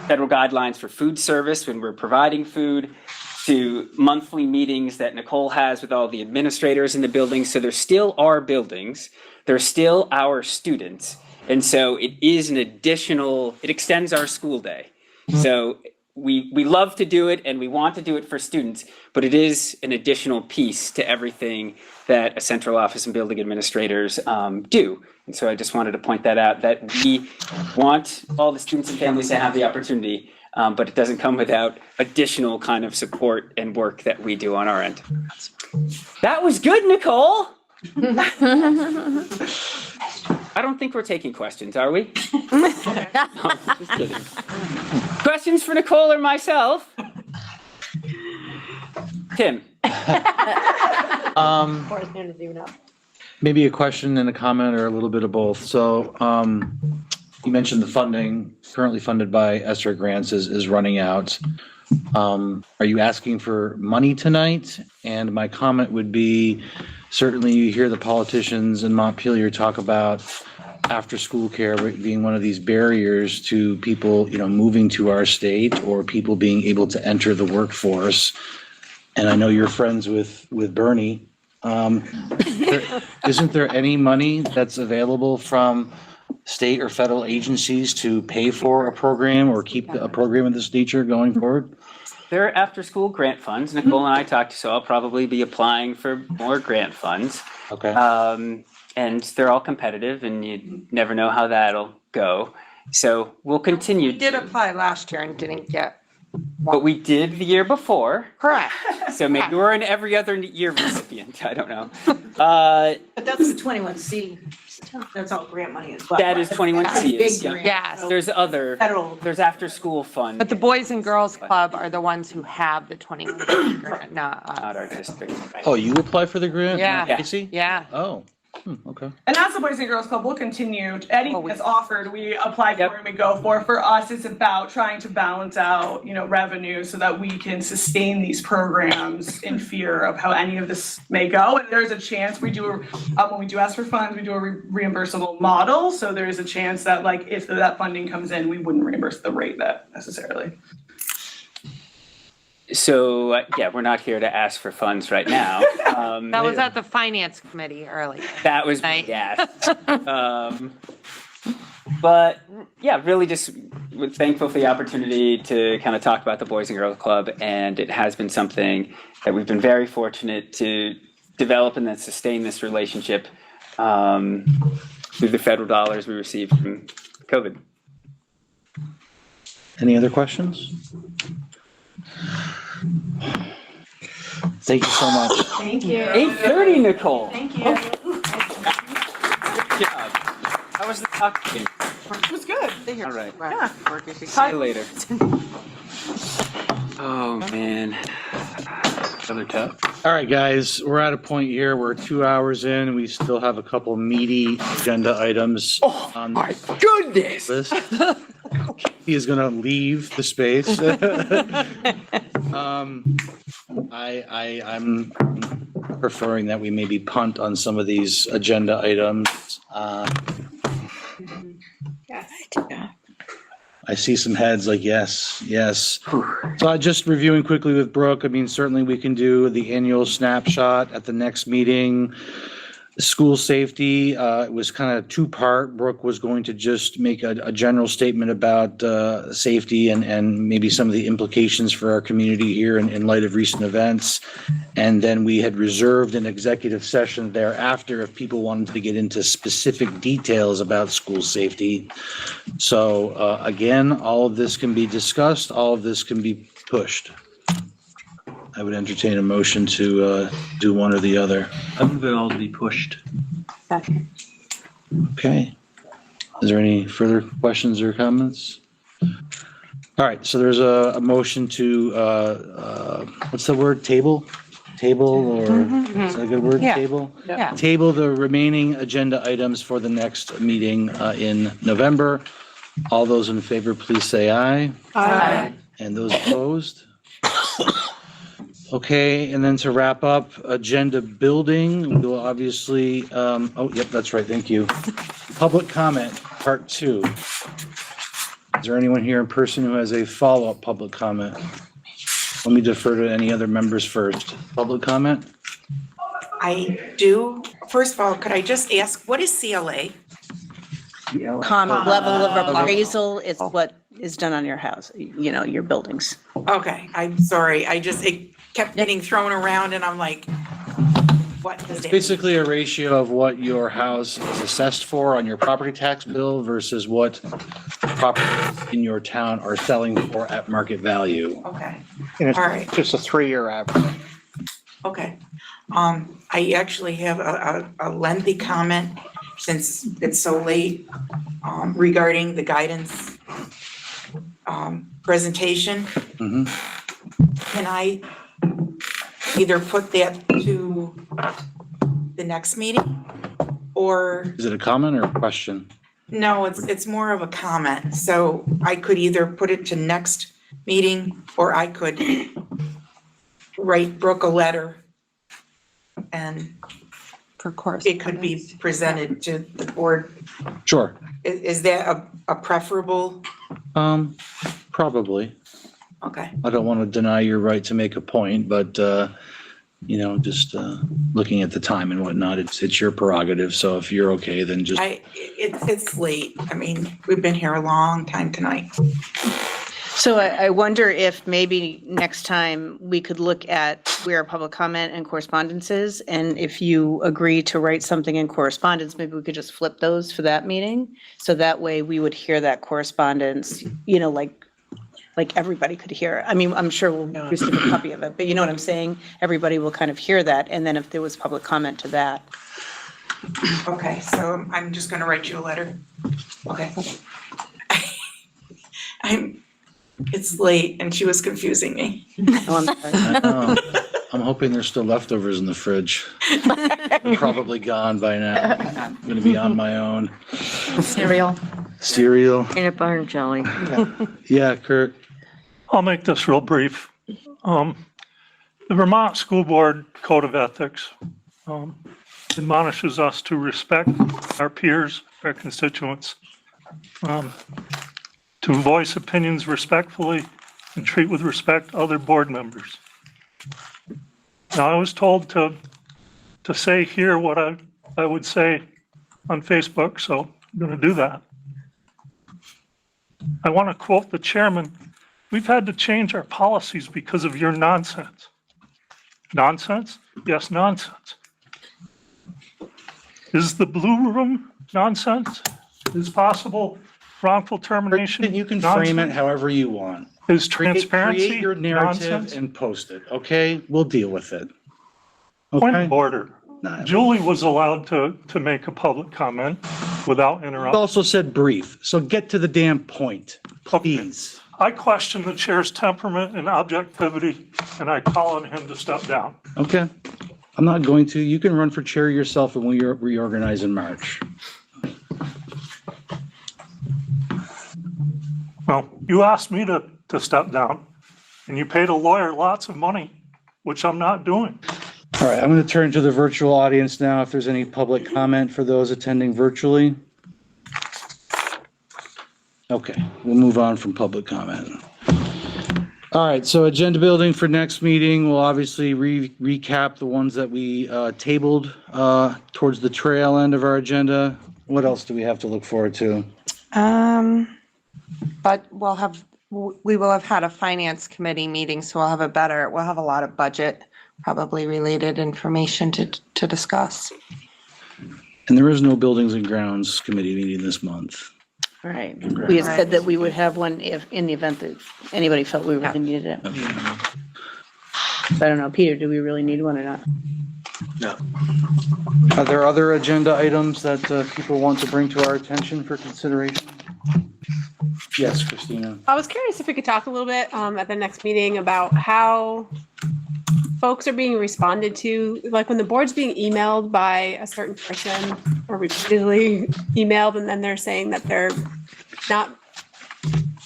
federal guidelines for food service when we're providing food, to monthly meetings that Nicole has with all the administrators in the buildings. So there still are buildings, there's still our students. And so it is an additional, it extends our school day. So we love to do it and we want to do it for students, but it is an additional piece to everything that a central office and building administrators do. And so I just wanted to point that out, that we want all the students and families to have the opportunity, but it doesn't come without additional kind of support and work that we do on our end. That was good, Nicole. I don't think we're taking questions, are we? No, just kidding. Questions for Nicole or myself? Tim. Maybe a question and a comment or a little bit of both. So you mentioned the funding currently funded by ESSER grants is running out. Are you asking for money tonight? And my comment would be, certainly you hear the politicians in Montpelier talk about after-school care being one of these barriers to people, moving to our state or people being able to enter the workforce. And I know you're friends with Bernie. Isn't there any money that's available from state or federal agencies to pay for a program or keep a program of this nature going forward? There are after-school grant funds. Nicole and I talked, so I'll probably be applying for more grant funds. Okay. And they're all competitive, and you never know how that'll go. So we'll continue. We did apply last year and didn't get. But we did the year before. Correct. So maybe we're an every other year recipient. I don't know. But that's the 21C. That's all grant money as well. That is 21C. Big Yeah. grant. Yes. There's other. Federal. There's after-school fund. But the Boys and Girls Club are the ones who have the 21 grant, not us. Not our district. Oh, you apply for the grant? Yeah. Casey? Yeah. Oh, okay. And as the Boys and Girls Club will continue, anything that's offered, we apply for and we go for. For us, it's about trying to balance out, revenue so that we can sustain these programs in fear of how any of this may go. And there's a chance when we do ask for funds, we do a reimbursable model. So there is a chance that if that funding comes in, we wouldn't reimburse the rate that necessarily. So, yeah, we're not here to ask for funds right now. That was at the finance committee earlier. That was, Night. yeah. But yeah, really just thankful for the opportunity to kind of talk about the Boys and Girls Club. And it has been something that we've been very fortunate to develop and then sustain this relationship through the federal dollars we received from COVID. Any other questions? Thank you so much. Thank you. 8:30, Nicole. Thank you. Good job. How was the talking? It was good. All right. Yeah. See you later. Oh, man. Another tap. All right, guys, we're at a point here. We're 2 hours in. We still have a couple meaty agenda items on My goodness. this. He is going to leave the space. I'm preferring that we maybe punt on some of these agenda items. I see some heads like, yes. So just reviewing quickly with Brooke, certainly we can do the annual snapshot at the next meeting. School safety, it was kind of two-part. Brooke was going to just make a general statement about safety and maybe some of the implications for our community here in light of recent events. And then we had reserved an executive session thereafter if people wanted to get into specific details about school safety. So again, all of this can be discussed. All of this can be pushed. I would entertain a motion to do one or the other. I move it all to be pushed. Okay. Is there any further questions or comments? All right, so there's a motion to, what's the word, table? Table, or, is that a good word, Yeah. table? Yeah. Table the remaining agenda items for the next meeting in November. All those in favor, please say aye. Aye. And those opposed? Okay, and then to wrap up, agenda building, we will obviously, oh, yep, that's right, thank you. Public comment, part 2. Is there anyone here in person who has a follow-up public comment? Let me defer to any other members first. Public comment? I do. First of all, could I just ask, what is CLA? Common level of appraisal is what is done on your house, you know, your buildings. Okay, I'm sorry. It kept getting thrown around and I'm like, what does It's that mean? basically a ratio of what your house is assessed for on your property tax bill versus what properties in your town are selling for at market value. Okay, And all right. it's just a 3-year average. Okay. I actually have a lengthy comment since it's so late, regarding the guidance, presentation. Mhm. Can I either put that to the next meeting or, Is it a comment or a question? no, it's more of a comment. So I could either put it to next meeting or I could write Brooke a letter and For course. it could be presented to the board. Sure. Is that a preferable? Probably. Okay, I don't want to deny your right to make a point, but, you know, just looking at the time and whatnot, it's your prerogative. So if you're okay, then just, it's late. I mean, we've been here a long time tonight. So I wonder if maybe next time we could look at where public comment and correspondence is, and if you agree to write something in correspondence, maybe we could just flip those for that meeting. So that way we would hear that correspondence, you know, like everybody could hear it. I mean, I'm sure we'll receive a copy of it, but you know what I'm saying? Everybody will kind of hear that, and then if there was public comment to that. Okay, so I'm just gonna write you a letter. Okay. It's late and she was confusing me. Oh, I'm sorry. I'm hoping there's still leftovers in the fridge. Probably gone by now. I'm going to be on my own. Cereal. Cereal. Peanut butter and jelly. Yeah, Kurt. I'll make this real brief. The Vermont School Board Code of Ethics admonishes us to respect our peers, our constituents, to voice opinions respectfully and treat with respect other board members. Now, I was told to say here what I would say on Facebook, so I'm going to do that. I want to quote the chairman. We've had to change our policies because of your nonsense. Nonsense? Yes, nonsense. Is the blue room nonsense? Is possible wrongful termination? You can frame it nonsense? however you want. Is transparency Create your narrative nonsense? and post it, okay? We'll deal with it. Point Okay? of order. Julie was allowed to make a public comment without You interruption. also said brief, so get to the damn point, please. I question the chair's temperament and objectivity, and I call on him to step down. Okay? I'm not going to. You can run for chair yourself and we reorganize in March. Well, you asked me to step down, and you paid a lawyer lots of money, which I'm not doing. All right, I'm going to turn to the virtual audience now, if there's any public comment for those attending virtually. Okay, we'll move on from public comment. All right, so agenda building for next meeting, we'll obviously recap the ones that we tabled towards the tail end of our agenda. What else do we have to look forward to? But we will have had a finance committee meeting, so we'll have a lot of budget, probably related information to discuss. And there is no Buildings and Grounds Committee meeting this month. Right. We had said that we would have one if, in the event that anybody felt we really needed it. Okay. I don't know, Peter, do we really need one or not? No. Are there other agenda items that people want to bring to our attention for consideration? Yes, Christina. I was curious if we could talk a little bit at the next meeting about how folks are being responded to, like when the board's being emailed by a certain person or repeatedly emailed, and then they're saying that they're not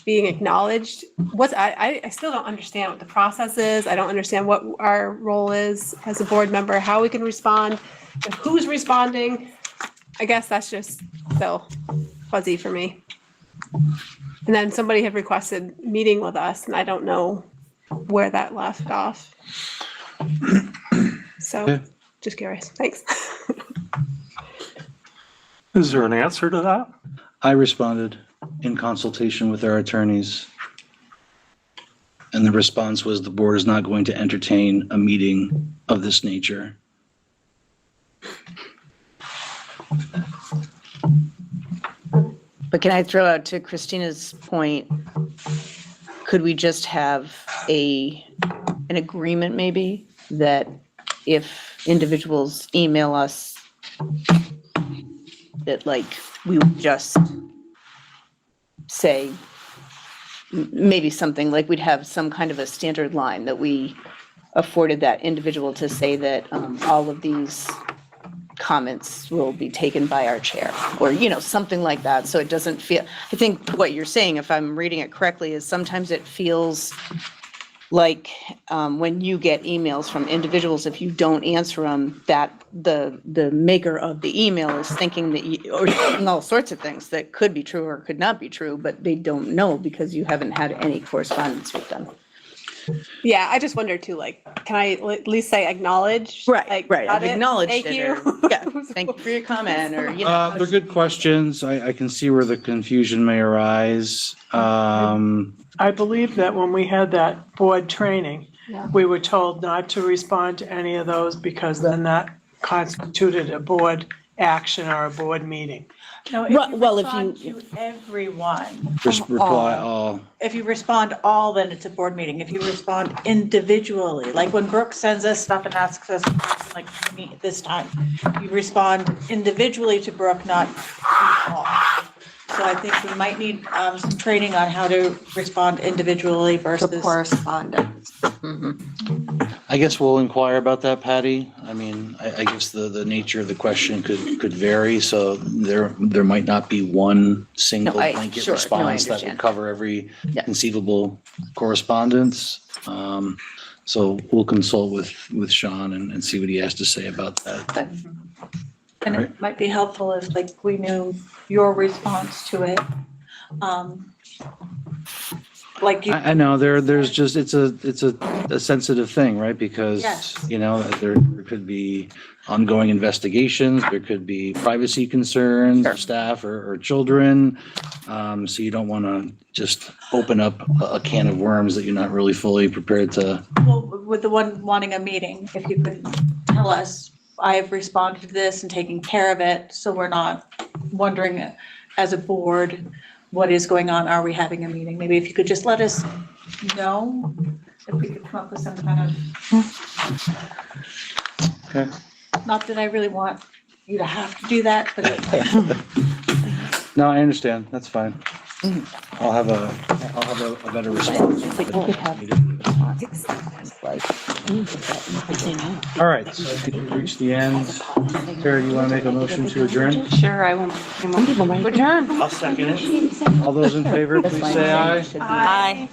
being acknowledged. I still don't understand what the process is. I don't understand what our role is as a board member, how we can respond, and who's responding. I guess that's just so fuzzy for me. And then somebody had requested meeting with us, and I don't know where that left off. So, Okay. just curious. Thanks. Is there an answer to that? I responded in consultation with our attorneys. And the response was the board is not going to entertain a meeting of this nature. But can I throw out to Christina's point, could we just have an agreement maybe that if individuals email us, that like we would just say, maybe something like we'd have some kind of a standard line that we afforded that individual to say that all of these comments will be taken by our chair, or, you know, something like that. So it doesn't feel, I think what you're saying, if I'm reading it correctly, is sometimes it feels like when you get emails from individuals, if you don't answer them, that the maker of the email is thinking that you, or all sorts of things that could be true or could not be true, but they don't know because you haven't had any correspondence with them. Yeah, I just wonder too, like, can I at least say acknowledge? Right, Like, right. got I've it? acknowledged Thank it, you. or- yeah, thank you for your comment, or, you know. They're good questions. I can see where the confusion may arise. I believe that when we had that board training, Yeah. we were told not to respond to any of those because then that constituted a board action or a board meeting. No, if you Well, if respond you- to everyone, Reply all. if you respond all, then it's a board meeting. If you respond individually, like when Brooke sends us stuff and asks us, like me this time, you respond individually to Brooke, not all. So I think we might need some training on how to respond individually versus. Correspondence. I guess we'll inquire about that, Patty. I mean, I guess the nature of the question could vary, so there might not be one single No, I- blanket sure. No, I response that would understand. cover every Yeah. conceivable correspondence. So we'll consult with Sean and see what he has to say about that. And Right. it might be helpful if like we knew your response to it. Like you. I know there's just, it's a sensitive thing, right? Because, Yes. you know, there could be ongoing investigations, there could be privacy concerns of staff or children. So you don't want to just open up a can of worms that you're not really fully prepared to. Well, with the one wanting a meeting, if you could tell us, I have responded to this and taken care of it, so we're not wondering as a board, what is going on? Are we having a meeting? Maybe if you could just let us know, if we could come up with some kind of. Okay. Not that I really want you to have to do that, but No, I understand. That's fine. I'll have a better response. All right, so I think we've reached the end. Tara, you want to make a motion to adjourn? Sure, I won't. Adjourn. I'll second it. All those in favor, please say aye. Aye.